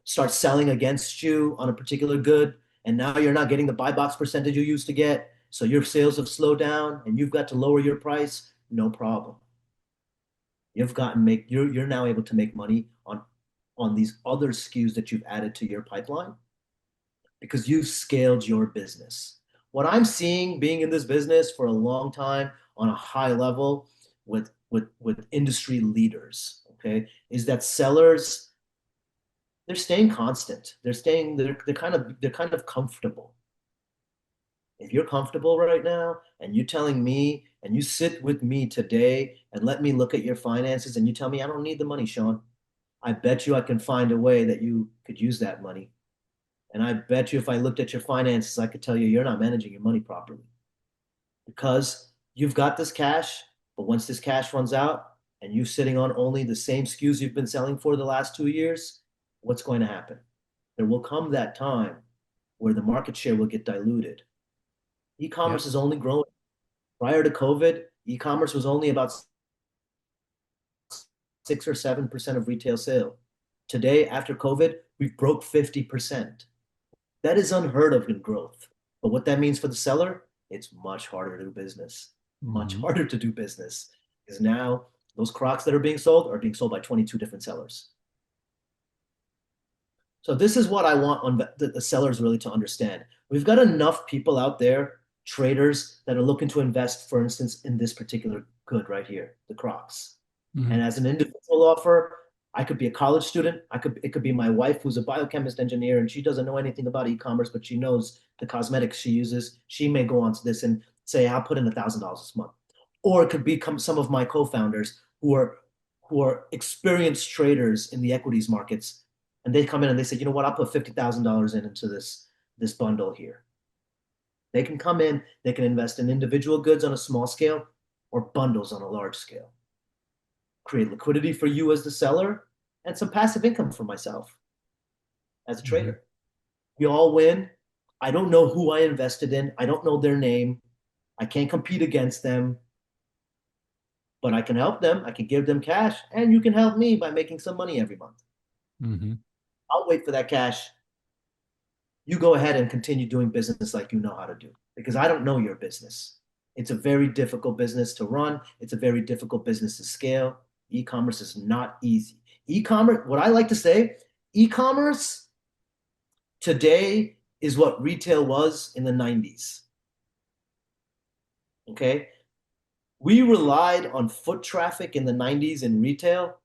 starts selling against you on a particular good, and now you're not getting the buy box percentage you used to get, so your sales have slowed down and you've got to lower your price, no problem. You're now able to make money on these other SKUs that you've added to your pipeline because you've scaled your business. What I'm seeing being in this business for a long time on a high level with industry leaders, okay, is that sellers, they're staying constant. They're kind of comfortable. If you're comfortable right now and you're telling me and you sit with me today and let me look at your finances and you tell me I don't need the money, Shawn, I bet you I can find a way that you could use that money. And I bet you if I looked at your finances, I could tell you you're not managing your money properly because you've got this cash, but once this cash runs out and you're sitting on only the same SKUs you've been selling for the last 2 years, what's going to happen? There will come that time where the market share will get diluted. E-commerce is only growing. Prior to COVID, e-commerce was only about 6 or 7% of retail sale. Today, after COVID, we've broke 50%. That is unheard of in growth. But what that means for the seller, it's much harder to do business. Much harder to do business. Because now those Crocs that are being sold by 22 different sellers. So this is what I want on the sellers really to understand. We've got enough people out there, traders, that are looking to invest, for instance, in this particular good right here, the Crocs. And as an individual offer, I could be a college student. It could be my wife who's a biochemist engineer and she doesn't know anything about e-commerce, but she knows the cosmetics she uses. She may go onto this and say, I'll put in $1,000 this month. Or it could become some of my co-founders who are experienced traders in the equities markets. And they come in and they say, you know what, I'll put $50,000 into this bundle here. They can come in, they can invest in individual goods on a small scale or bundles on a large scale. Create liquidity for you as the seller and some passive income for myself as a trader. We all win. I don't know who I invested in. I don't know their name. I can't compete against them, but I can help them. I can give them cash and you can help me by making some money every month. I'll wait for that cash. You go ahead and continue doing business like you know how to do because I don't know your business. It's a very difficult business to run. It's a very difficult business to scale. E-commerce is not easy. E-commerce, what I like to say, e-commerce today is what retail was in the 90s. Okay? We relied on foot traffic in the 90s in retail,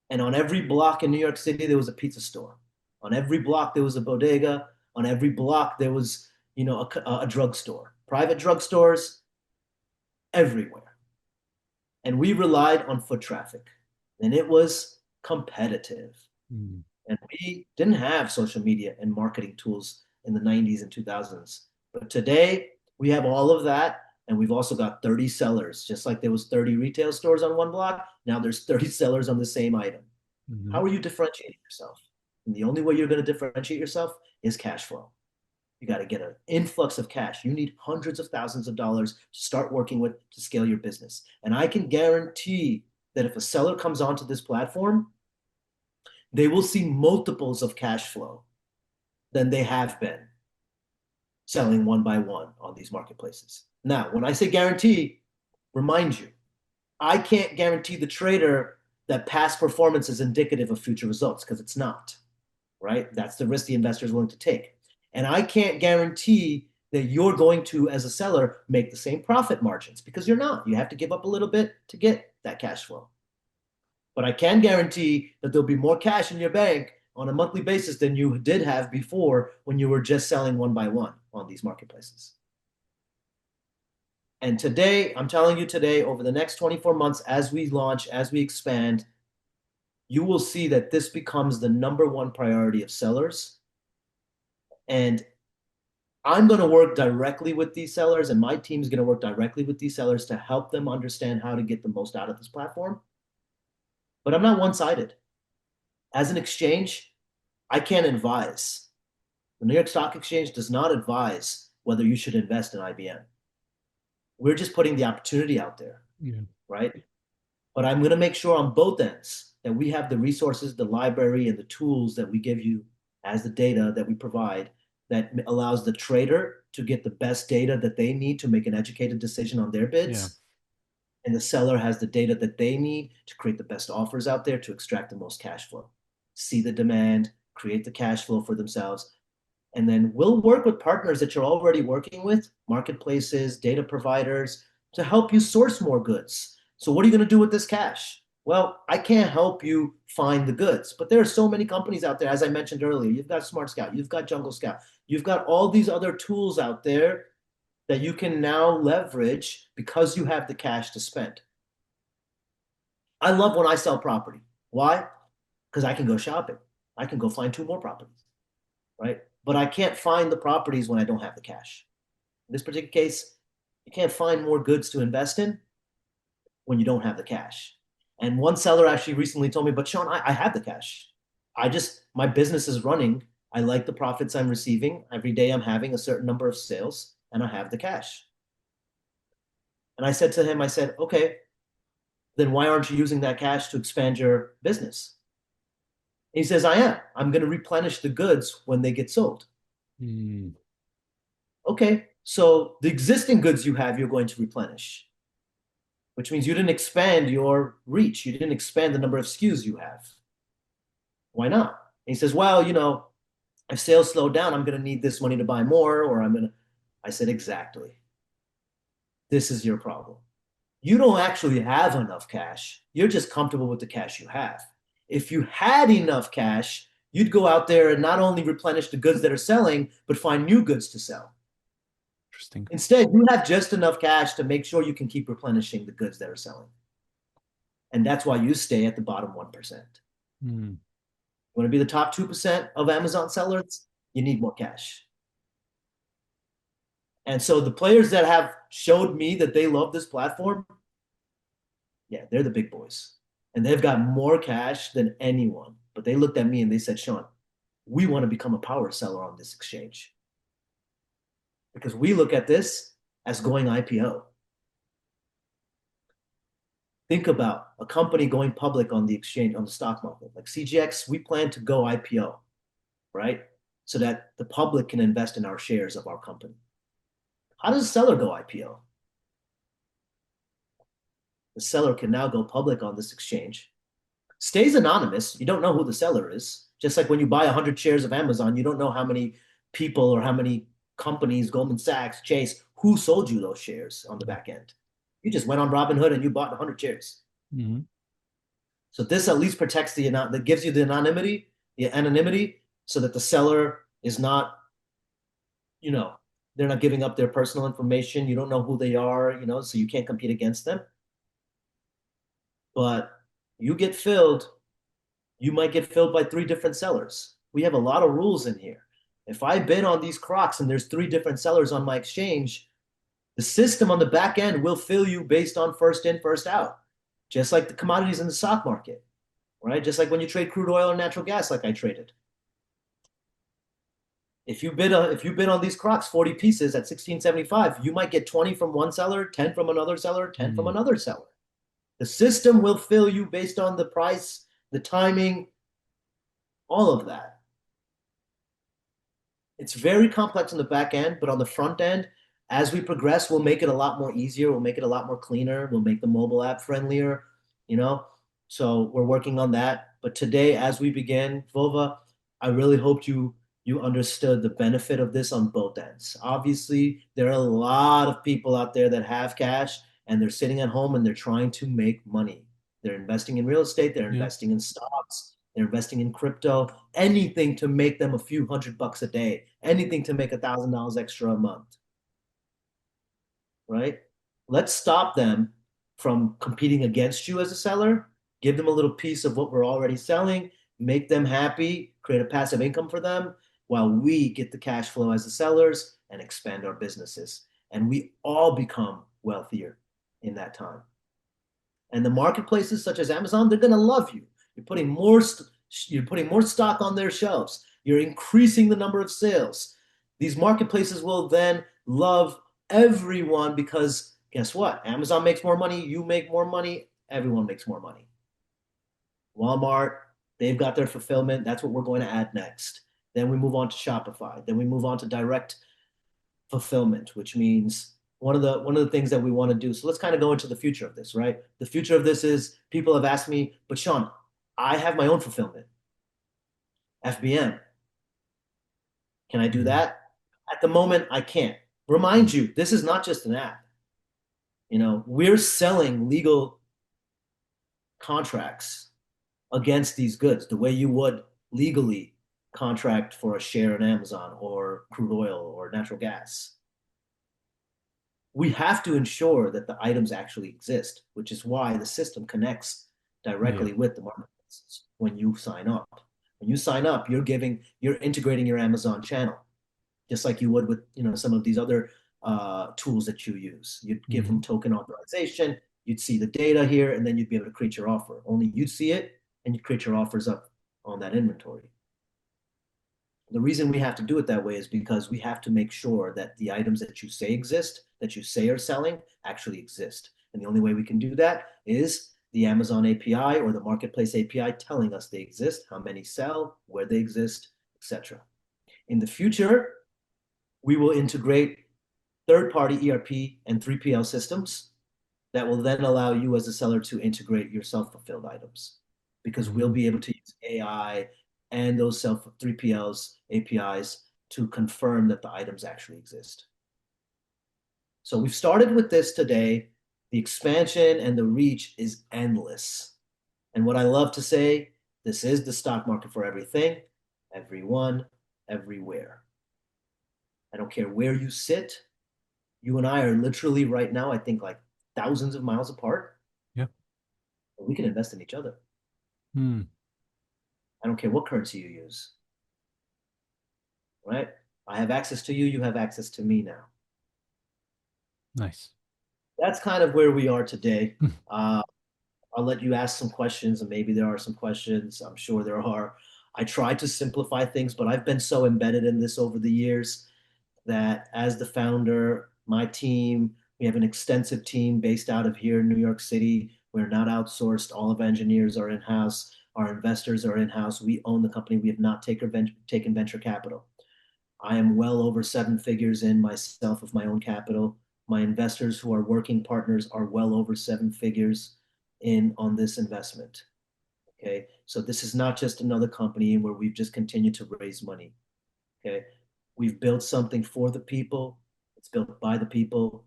and on every block in New York City, there was a pizza store. On every block, there was a bodega. On every block, there was, a drugstore, private drugstores everywhere. And we relied on foot traffic, and it was competitive. Mm. And we didn't have social media and marketing tools in the 90s and 2000s. But today, we have all of that. And we've also got 30 sellers. Just like there was 30 retail stores on one block, now there's 30 sellers on the same item. Mm-hmm. How are you differentiating yourself? And the only way you're going to differentiate yourself is cash flow. You got to get an influx of cash. You need hundreds of thousands of dollars to start working with to scale your business. And I can guarantee that if a seller comes onto this platform, they will see multiples of cash flow than they have been selling one by one on these marketplaces. Now, when I say guarantee, remind you, I can't guarantee the trader that past performance is indicative of future results because it's not, right? That's the risk the investor is willing to take. And I can't guarantee that you're going to, as a seller, make the same profit margins because you're not. You have to give up a little bit to get that cash flow. But I can guarantee that there'll be more cash in your bank on a monthly basis than you did have before when you were just selling one by one on these marketplaces. And today, I'm telling you today, over the next 24 months, as we launch, as we expand, you will see that this becomes the number one priority of sellers. And I'm going to work directly with these sellers, and my team is going to work directly with these sellers to help them understand how to get the most out of this platform. But I'm not one-sided. As an exchange, I can't advise. The New York Stock Exchange does not advise whether you should invest in IBM. We're just putting the opportunity out there, right? But I'm going to make sure on both ends that we have the resources, the library, and the tools that we give you as the data that we provide that allows the trader to get the best data that they need to make an educated decision on their bids. Yeah. And the seller has the data that they need to create the best offers out there to extract the most cash flow, see the demand, create the cash flow for themselves. And then we'll work with partners that you're already working with, marketplaces, data providers, to help you source more goods. So what are you going to do with this cash? Well, I can't help you find the goods, but there are so many companies out there. As I mentioned earlier, you've got Smart Scout, you've got Jungle Scout, you've got all these other tools out there that you can now leverage because you have the cash to spend. I love when I sell property. Why? Because I can go shopping. I can go find 2 more properties, right? But I can't find the properties when I don't have the cash. In this particular case, you can't find more goods to invest in when you don't have the cash. And one seller actually recently told me, but Shawn, I have the cash. My business is running. I like the profits I'm receiving. Every day I'm having a certain number of sales and I have the cash. And I said to him, okay, then why aren't you using that cash to expand your business? And he says, I am. I'm going to replenish the goods when they get sold. Mm. Okay, so the existing goods you have, you're going to replenish, which means you didn't expand your reach. You didn't expand the number of SKUs you have. Why not? And he says, well, if sales slow down, I'm going to need this money to buy more, or I said, exactly. This is your problem. You don't actually have enough cash. You're just comfortable with the cash you have. If you had enough cash, you'd go out there and not only replenish the goods that are selling, but find new goods to sell. Interesting. Instead, you have just enough cash to make sure you can keep replenishing the goods that are selling. And that's why you stay at the bottom 1%. Mm. You want to be the top 2% of Amazon sellers? You need more cash. And so the players that have showed me that they love this platform, yeah, they're the big boys. And they've got more cash than anyone. But they looked at me and they said, Shawn, we want to become a power seller on this exchange. Because we look at this as going IPO. Think about a company going public on the exchange, on the stock market. Like CGX, we plan to go IPO, right? So that the public can invest in our shares of our company. How does a seller go IPO? The seller can now go public on this exchange, stays anonymous. You don't know who the seller is. Just like when you buy 100 shares of Amazon, you don't know how many people or how many companies, Goldman Sachs, Chase, who sold you those shares on the back end. You just went on Robinhood and you bought 100 shares. Mm-hmm. So this at least protects that gives you the anonymity, so that the seller is not you know, they're not giving up their personal information. You don't know who they are, so you can't compete against them. But you get filled, you might get filled by three different sellers. We have a lot of rules in here. If I bid on these Crocs and there's three different sellers on my exchange, the system on the back end will fill you based on first in, first out, just like the commodities in the stock market, right? Just like when you trade crude oil or natural gas, like I traded. If you bid on these Crocs 40 pieces at 16.75, you might get 20 from one seller, 10 from another seller, 10 from Mm. another seller. The system will fill you based on the price, the timing, all of that. It's very complex on the back end, but on the front end, as we progress, we'll make it a lot more easier. We'll make it a lot more cleaner. We'll make the mobile app friendlier, you know? So we're working on that. But today, as we begin, Vova, I really hoped you understood the benefit of this on both ends. Obviously, there are a lot of people out there that have cash and they're sitting at home and they're trying to make money. They're investing in real estate, they're Yeah. investing in stocks, they're investing in crypto, anything to make them a few $100 a day, anything to make $1,000 extra a month, right? Let's stop them from competing against you as a seller. Give them a little piece of what we're already selling, make them happy, create a passive income for them while we get the cash flow as the sellers and expand our businesses. And we all become wealthier in that time. And the marketplaces such as Amazon, they're going to love you. You're putting more you're putting more stock on their shelves. You're increasing the number of sales. These marketplaces will then love everyone because guess what? Amazon makes more money, you make more money, everyone makes more money. Walmart, they've got their fulfillment. That's what we're going to add next. Then we move on to Shopify. Then we move on to direct fulfillment, which means one of the things that we want to do. So let's kind of go into the future of this, right? The future of this is people have asked me, but Shawn, I have my own fulfillment, FBM. Can I do Mm. that? At the moment, I can't. Remind you, this is not just an app. We're selling legal contracts against these goods the way you would legally contract for a share in Amazon or crude oil or natural gas. We have to ensure that the items actually exist, which is why the system connects Yeah. directly with the marketplaces when you sign up. When you sign up, you're integrating your Amazon channel, just like you would with some of these other tools that you use. You'd give Hmm. them token authorization, you'd see the data here, and then you'd be able to create your offer. Only you'd see it, and you'd create your offers up on that inventory. The reason we have to do it that way is because we have to make sure that the items that you say exist, that you say are selling, actually exist. And the only way we can do that is the Amazon API or the Marketplace API telling us they exist, how many sell, where they exist, etc. In the future, we will integrate third-party ERP and 3PL systems that will then allow you as a seller to integrate your self-fulfilled items because we'll Mm. be able to use AI and those self 3PLs APIs to confirm that the items actually exist. So we've started with this today. The expansion and the reach is endless. And what I love to say, this is the stock market for everything, everyone, everywhere. I don't care where you sit. You and I are literally right now, I think like thousands of miles apart. Yeah. But we can invest in each other. Mm. I don't care what currency you use, right? I have access to you, you have access to me now. Nice. That's kind of where we are today. Uh, I'll let you ask some questions, and maybe there are some questions. I'm sure there are. I try to simplify things, but I've been so embedded in this over the years that as the founder, my team, we have an extensive team based out of here in New York City. We're not outsourced. All of engineers are in-house. Our investors are in-house. We own the company. We have not taken venture capital. I am well over seven figures in myself of my own capital. My investors who are working partners are well over seven figures in on this investment. Okay. So this is not just another company where we've just continued to raise money. Okay. We've built something for the people. It's built by the people,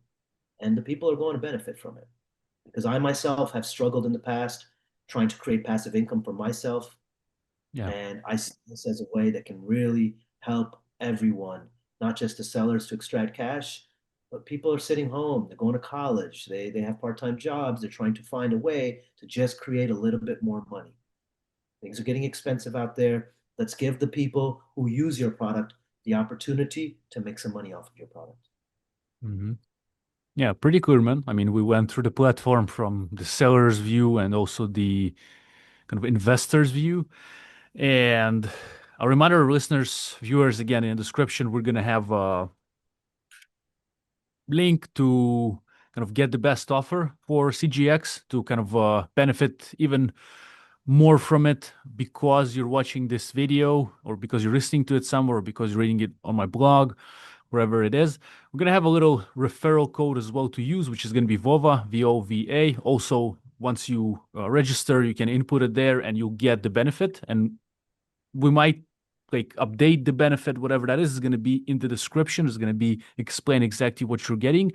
and the people are going to benefit from it. Because I myself have struggled in the past trying to create passive income for myself. Yeah. And I see this as a way that can really help everyone not just the sellers to extract cash, but people are sitting home, they're going to college, they have part-time jobs, they're trying to find a way to just create a little bit more money. Things are getting expensive out there. Let's give the people who use your product the opportunity to make some money off of your product. Mm-hmm. Yeah, pretty clear, man. I mean, we went through the platform from the seller's view and also the kind of investor's view. And I'll remind our listeners, viewers, again, in the description, we're going to have a link to kind of get the best offer for CGX to kind of benefit even more from it because you're watching this video or because you're listening to it somewhere or because you're reading it on my blog, wherever it is. We're going to have a little referral code as well to use, which is going to be VOVA, VOVA. Also, once you register, you can input it there and you'll get the benefit. And we might like update the benefit, whatever that is going to be in the description. It's going to be explain exactly what you're getting,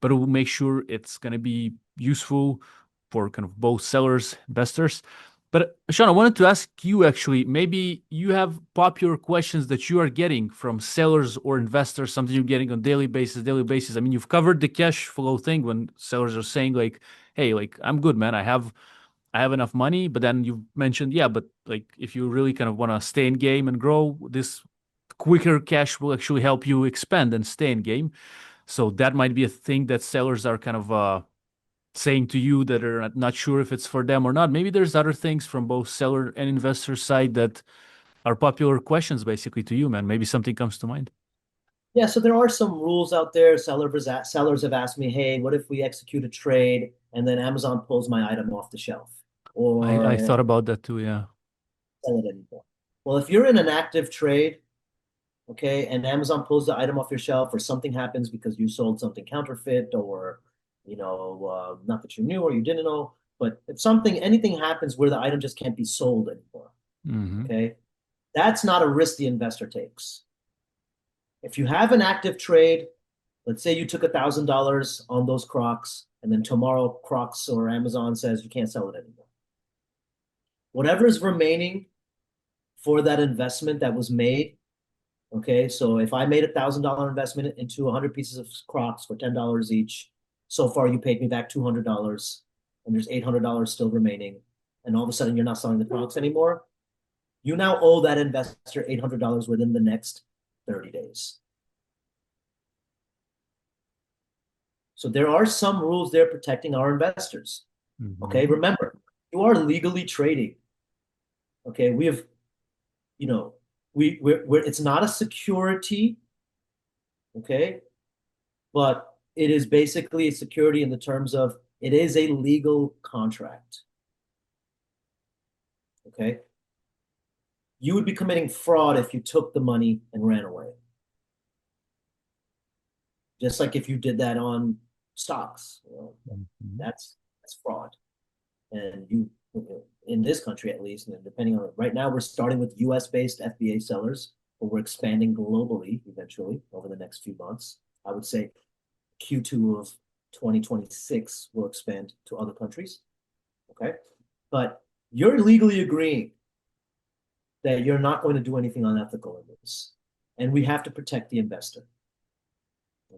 but it will make sure it's going to be useful for kind of both sellers, investors. But Shawn, I wanted to ask you actually, maybe you have popular questions that you are getting from sellers or investors, something you're getting on daily basis. I mean, you've covered the cash flow thing when sellers are saying like, hey, like I'm good, man. I have enough money, but then you mentioned, yeah, but like if you really kind of want to stay in game and grow, this quicker cash will actually help you expand and stay in game. So that might be a thing that sellers are kind of saying to you that are not sure if it's for them or not. Maybe there's other things from both seller and investor side that are popular questions basically to you, man. Maybe something comes to mind. Yeah, so there are some rules out there. Sellers have asked me, hey, what if we execute a trade and then Amazon pulls my item off the shelf I or thought about that too, yeah. sell it anymore? Well, if you're in an active trade, okay, and Amazon pulls the item off your shelf or something happens because you sold something counterfeit or, not that you knew or you didn't know, but if anything happens where the item just can't be sold anymore, Hmm. okay, that's not a risk the investor takes. If you have an active trade, let's say you took $1,000 on those Crocs, and then tomorrow Crocs or Amazon says you can't sell it anymore. Whatever is remaining for that investment that was made, okay, so if I made $1,000 investment into 100 pieces of Crocs for $10 each, so far you paid me back $200, and there's $800 still remaining, and all of a sudden you're not selling the Crocs anymore, you now owe that investor $800 within the next 30 days. So there are some rules there protecting our investors. Okay, remember, you are legally trading. Okay, we have, we're it's not a security, okay, but it is basically a security in the terms of it is a legal contract. Okay, you would be committing fraud if you took the money and ran away. Just like if you did that on stocks, that's fraud. And in this country at least, and depending on right now, we're starting with US-based FBA sellers, but we're expanding globally eventually over the next few months. I would say Q2 of 2026 will expand to other countries. Okay, but you're legally agreeing that you're not going to do anything unethical in this, and we have to protect the investor.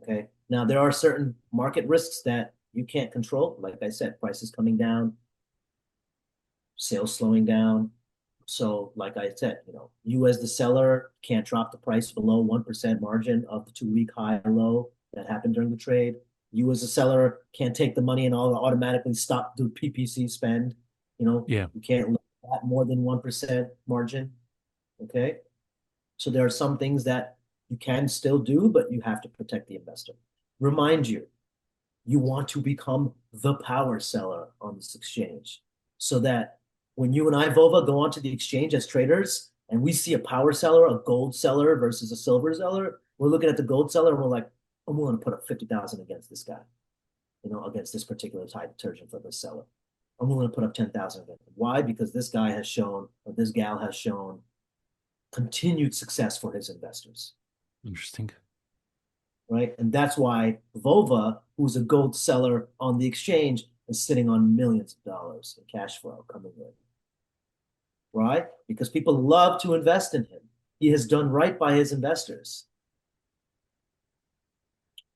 Okay, now there are certain market risks that you can't control. Like I said, prices coming down, sales slowing down. So, like I said, you as the seller can't drop the price below 1% margin of the 2-week high or low that happened during the trade. You as a seller can't take the money and automatically stop the PPC spend. Yeah. You can't look at more than 1% margin. Okay. So there are some things that you can still do, but you have to protect the investor. Remind you, you want to become the power seller on this exchange so that when you and I, Vova, go onto the exchange as traders and we see a power seller, a gold seller versus a silver seller, we're looking at the gold seller and we're like, I'm willing to put up 50,000 against this guy, against this particular Tide detergent for this seller. I'm willing to put up 10,000 against him. Why? Because this guy has shown, or this gal has shown continued success for his investors. Interesting. Right? And that's why Vova, who's a gold seller on the exchange, is sitting on millions of dollars in cash flow coming in. Right? Because people love to invest in him. He has done right by his investors.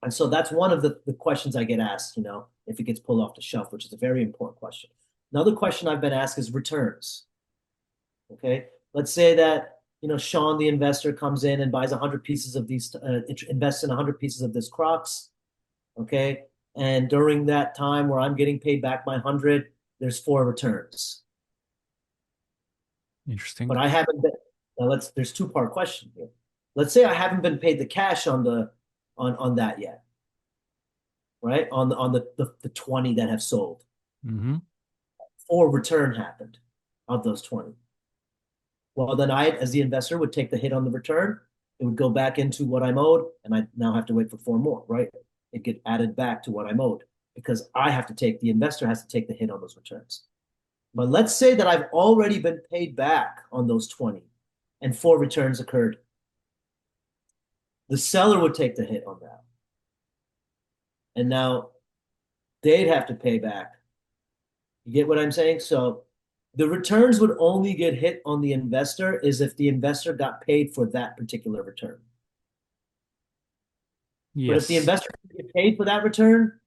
And so that's one of the questions I get asked, if it gets pulled off the shelf, which is a very important question. Another question I've been asked is returns. Okay. Let's say that, Shawn, the investor, comes in and buys 100 pieces of these, invests in 100 pieces of this Crocs. Okay. And during that time where I'm getting paid back my 100, there's 4 returns. Interesting. But I haven't been, there's 2-part question here. Let's say I haven't been paid the cash on that yet, right? On the 20 that have sold. Mm-hmm. 4 return happened of those 20. Well, then I, as the investor, would take the hit on the return. It would go back into what I'm owed, and I now have to wait for 4 more, right? It get added back to what I'm owed because the investor has to take the hit on those returns. But let's say that I've already been paid back on those 20 and 4 returns occurred. The seller would take the hit on that. And now they'd have to pay back. You get what I'm saying? So the returns would only get hit on the investor is if the investor got paid for that particular return. But if the Yes. investor get paid for that return,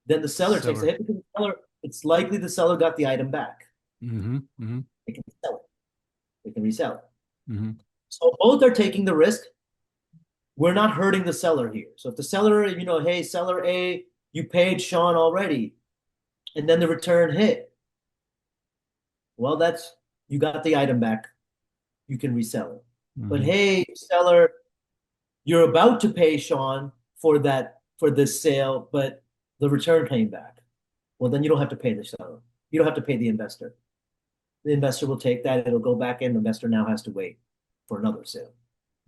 then the seller takes the Seller. hit because it's likely the seller got the item back. Mm-hmm. Mm-hmm. They can sell it. They can resell it. Mm-hmm. So both are taking the risk. We're not hurting the seller here. So if the seller, hey, seller A, you paid Shawn already, and then the return hit, well, you got the item back. You can resell it. Mm-hmm. But hey, seller, you're about to pay Shawn for this sale, but the return came back. Well, then you don't have to pay the seller. You don't have to pay the investor. The investor will take that. It'll go back in. The investor now has to wait for another sale.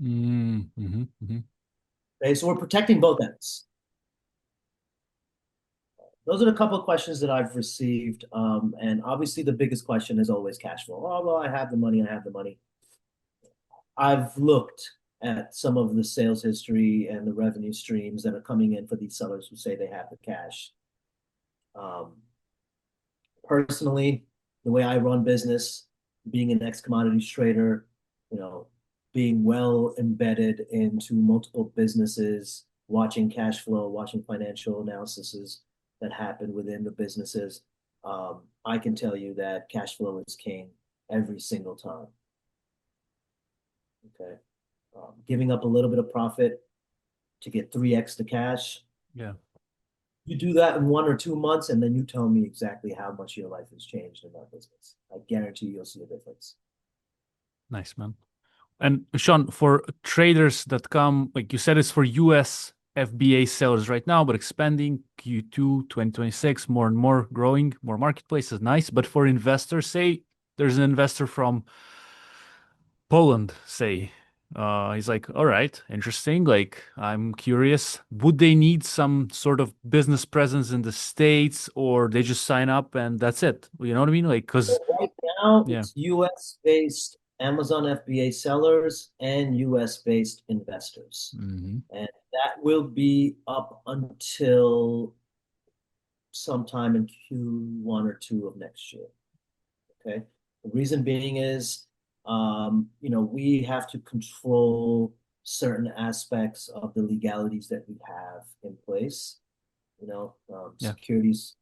Mm-hmm. Mm-hmm. Okay, so we're protecting both ends. Those are a couple of questions that I've received. And obviously the biggest question is always cash flow. Oh, well, I have the money. I have the money. I've looked at some of the sales history and the revenue streams that are coming in for these sellers who say they have the cash. Personally, the way I run business, being an ex-commodities trader, being well embedded into multiple businesses, watching cash flow, watching financial analyses that happen within the businesses, I can tell you that cash flow is king every single time. Okay. Giving up a little bit of profit to get 3x the cash. Yeah. You do that in 1 or 2 months, and then you tell me exactly how much your life has changed in that business. I guarantee you'll see a difference. Nice, man. And Shawn, for traders that come, like you said, it's for US FBA sellers right now, but expanding Q2 2026, more and more growing, more marketplaces, nice. But for investors, say there's an investor from Poland, say, he's like, all right, interesting. Like, I'm curious, would they need some sort of business presence in the States or they just sign up and that's it? You know what I mean? Like, because, So right now, yeah. it's US-based Amazon FBA sellers and US-based investors. Mm-hmm. And that will be up until sometime in Q1 or 2 of next year. Okay. The reason being is, we have to control certain aspects of the legalities that we have in place. Yeah. Securities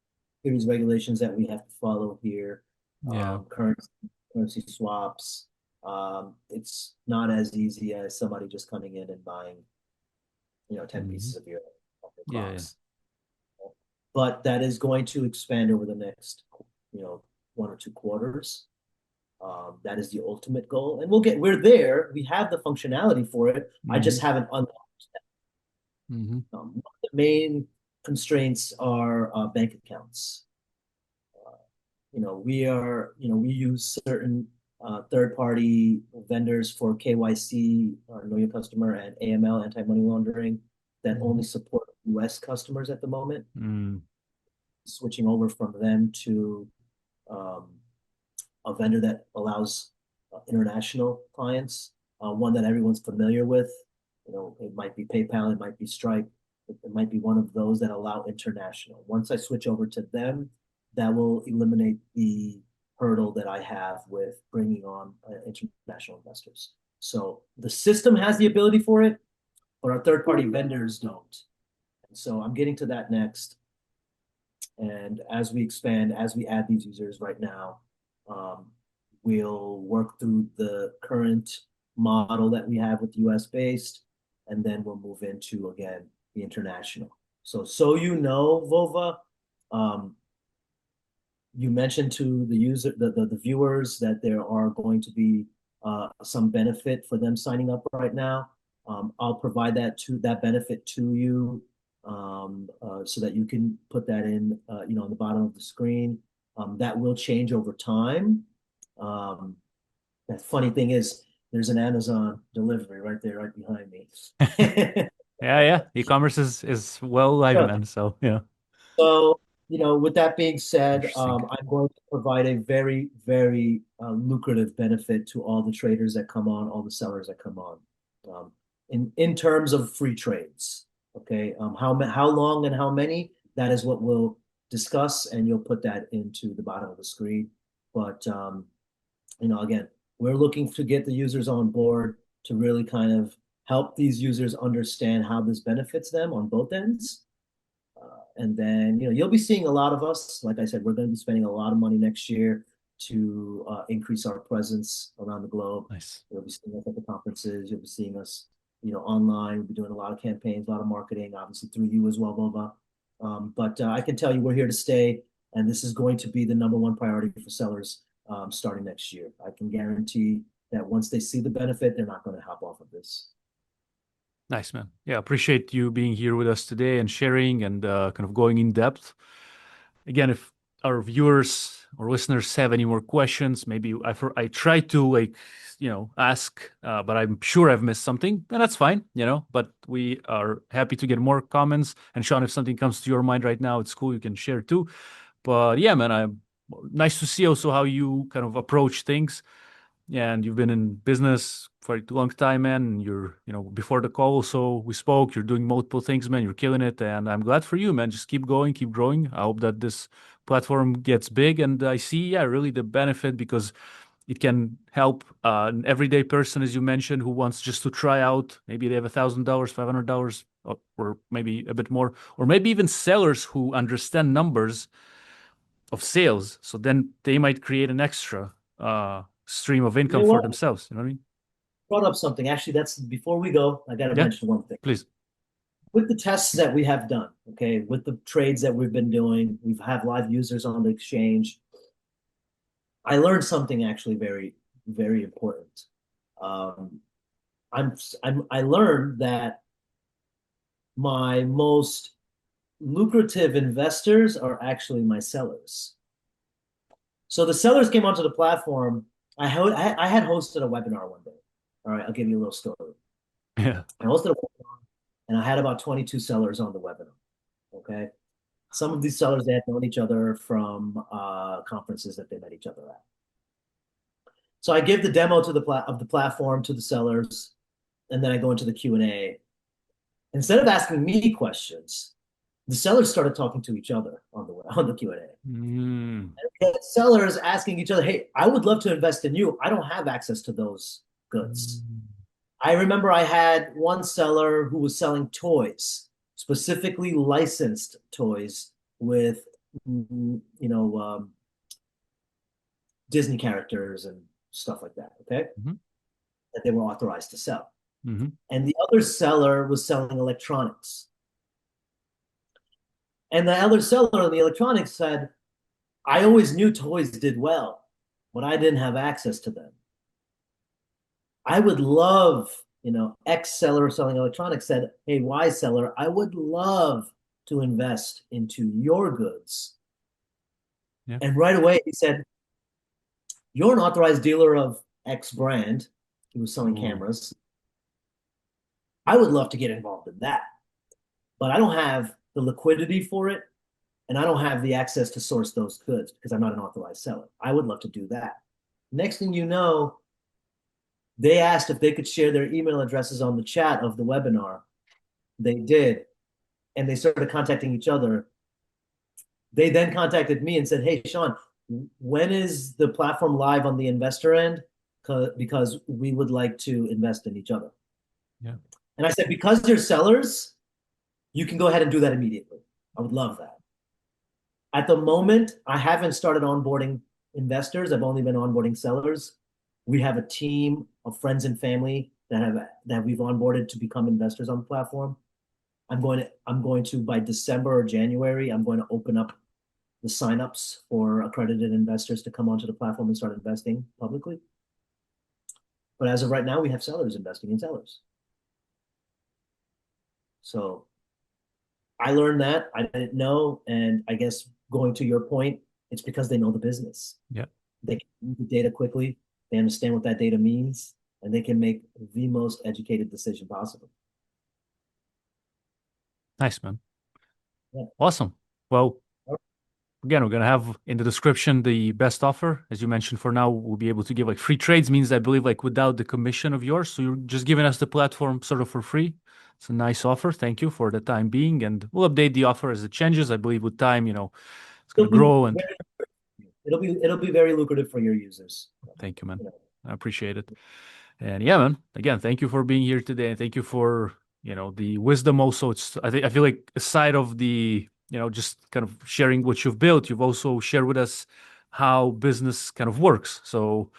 regulations that we have to follow here, Yeah. currency swaps. It's not as easy as somebody just coming in and buying, 10 Mm-hmm. pieces of your Yeah. Crocs. But that is going to expand over the next, 1 or 2 quarters. That is the ultimate goal, and we're there. We have the functionality for it. I just Mm-hmm. haven't unlocked that. Mm-hmm. The main constraints are bank accounts. We use certain third-party vendors for KYC, know your customer, and AML, anti-money laundering, that only support US customers at the moment. Mm. Switching over from them to a vendor that allows international clients, one that everyone's familiar with. It might be PayPal, it might be Stripe, it might be one of those that allow international. Once I switch over to them, that will eliminate the hurdle that I have with bringing on international investors. So the system has the ability for it, but our third-party vendors don't. So I'm getting to that next. And as we expand, as we add these users right now, um, we'll work through the current model that we have with US based, and then we'll move into, again, the international. So you know, Vova, you mentioned to the user, the viewers, that there are going to be some benefit for them signing up right now. I'll provide that benefit to you so that you can put that in, on the bottom of the screen. That will change over time. The funny thing is, there's an Amazon delivery right there, right behind me. Yeah. E-commerce is well live, Yeah. man. So yeah, So, with that being said, interesting. I'm going to provide a very, very lucrative benefit to all the traders that come on, all the sellers that come on, in terms of free trades. Okay, how long and how many? That is what we'll discuss, and you'll put that into the bottom of the screen. But again, we're looking to get the users on board to really kind of help these users understand how this benefits them on both ends. And then, you'll be seeing a lot of us. Like I said, we're going to be spending a lot of money next year to increase our presence around the globe. Nice. You'll be seeing us at the conferences. You'll be seeing us, online. We'll be doing a lot of campaigns, a lot of marketing, obviously through you as well, Vova. But I can tell you we're here to stay, and this is going to be the number one priority for sellers starting next year. I can guarantee that once they see the benefit, they're not going to hop off of this. Nice, man. Yeah, appreciate you being here with us today and sharing and kind of going in depth. Again, if our viewers or listeners have any more questions, maybe I try to ask, but I'm sure I've missed something, and that's fine, But we are happy to get more comments. And Shawn, if something comes to your mind right now, it's cool. You can share too. But yeah, man, nice to see also how you kind of approach things. And you've been in business for a long time, man. And before the call, so we spoke. You're doing multiple things, man. You're killing it, and I'm glad for you, man. Just keep going, keep growing. I hope that this platform gets big, and I see, yeah, really the benefit because it can help an everyday person, as you mentioned, who wants just to try out. Maybe they have $1,000, $500, or maybe a bit more, or maybe even sellers who understand numbers of sales. So then they might create an extra stream of You income know for what? themselves. You know what I mean? Brought up something. Actually, that's before we go, I got to Yeah, mention one thing. please. With the tests that we have done, okay, with the trades that we've been doing, we've had live users on the exchange. I learned something actually very, very important. Um, I learned that my most lucrative investors are actually my sellers. So the sellers came onto the platform. I had hosted a webinar one day. All right, I'll give you a little story. Yeah. I hosted a webinar, and I had about 22 sellers on the webinar. Okay. Some of these sellers, they had known each other from conferences that they met each other at. So I give the demo to of the platform to the sellers, and then I go into the Q&A. Instead of asking me questions, the sellers started talking to each other on the Q&A. Mm. The sellers asking each other, "Hey, I would love to invest in you. I don't have access to those goods." Mm. I remember I had one seller who was selling toys, specifically licensed toys with, Disney characters and stuff like that. Okay, Mm-hmm. that they were authorized to sell. Mm-hmm. And the other seller was selling electronics. And the other seller on the electronics said, "I always knew toys did well, but I didn't have access to them. I would love, X seller selling electronics said, hey, Y seller, I would love to invest into your goods." Yeah. And right away he said, "You're an authorized dealer of X brand." He was selling Ooh. cameras. "I would love to get involved in that, but I don't have the liquidity for it, and I don't have the access to source those goods because I'm not an authorized seller. I would love to do that." Next thing you know, they asked if they could share their email addresses on the chat of the webinar. They did, and they started contacting each other. They then contacted me and said, "Hey, Shawn, when is the platform live on the investor end? Because we would like to invest in each other." Yeah. And I said, "Because you're sellers, You can go ahead and do that immediately. I would love that. At the moment, I haven't started onboarding investors. I've only been onboarding sellers. We have a team of friends and family that we've onboarded to become investors on the platform. I'm going to by December or January, I'm going to open up the signups for accredited investors to come onto the platform and start investing publicly. But as of right now, we have sellers investing in sellers. So I learned that. I didn't know. And I guess going to your point, it's because they know the business. Yeah. They can read the data quickly. They understand what that data means, and they can make the most educated decision possible. Nice, man. Yeah. Awesome. Well, again, we're going to have in the description the best offer. As you mentioned, for now, we'll be able to give like free trades, means I believe like without the commission of yours. So you're just giving us the platform sort of for free. It's a nice offer. Thank you for the time being. And we'll update the offer as it changes. I believe with time, it's going to grow. And It'll be very lucrative for your users. thank you, man. You know. I appreciate it. And yeah, man, again, thank you for being here today. And thank you for, the wisdom also. I feel like aside of the, just kind of sharing what you've built, you've also shared with us how business kind of works. So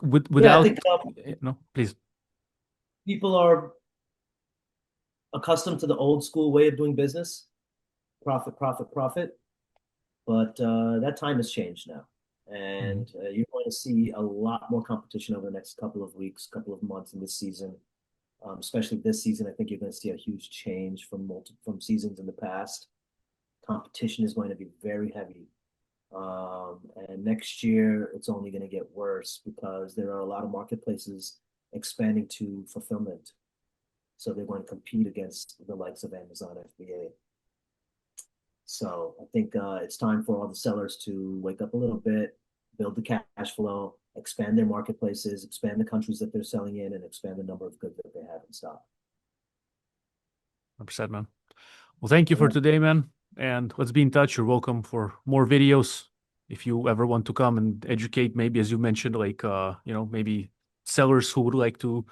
Yeah, I without, think please. people are accustomed to the old school way of doing business, profit, profit, profit. But that time has changed now. And you're going to see a lot more competition over the next couple of weeks, couple of months in this season. Especially this season, I think you're going to see a huge change from seasons in the past. Competition is going to be very heavy. And next year, it's only going to get worse because there are a lot of marketplaces expanding to fulfillment. So they're going to compete against the likes of Amazon FBA. So I think it's time for all the sellers to wake up a little bit, build the cash flow, expand their marketplaces, expand the countries that they're selling in, and expand the number of goods that they have in stock. 100%, man. Well, thank you for today, man. And let's be in touch. You're welcome for more videos. If you ever want to come and educate, maybe as you mentioned, like, maybe sellers who would like to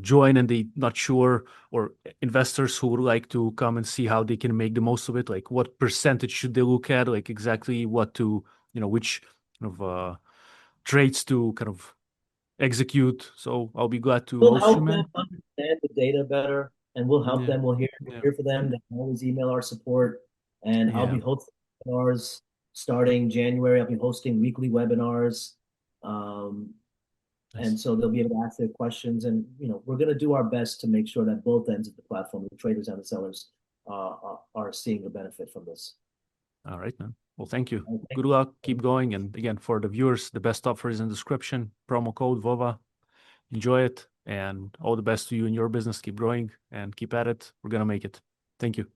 join and they not sure, or investors who would like to come and see how they can make the most of it, like what percentage should they look at, like exactly what to, which kind of traits to kind of execute. So I'll be glad to We'll host you, help them man. understand the data better, and we'll help Yeah. them. We're Yeah. here for them. They can always email our support, and I'll Yeah. be hosting webinars starting January. I'll be hosting weekly webinars. Nice. And so they'll be able to ask their questions. And, we're going to do our best to make sure that both ends of the platform, the traders and the sellers, are seeing the benefit from this. All right, man. Well, thank you. Okay. Good luck. Keep going. And again, for the viewers, the best offer is in the description. Promo code Vova. Enjoy it. And all the best to you and your business. Keep growing and keep at it. We're going to make it. Thank you.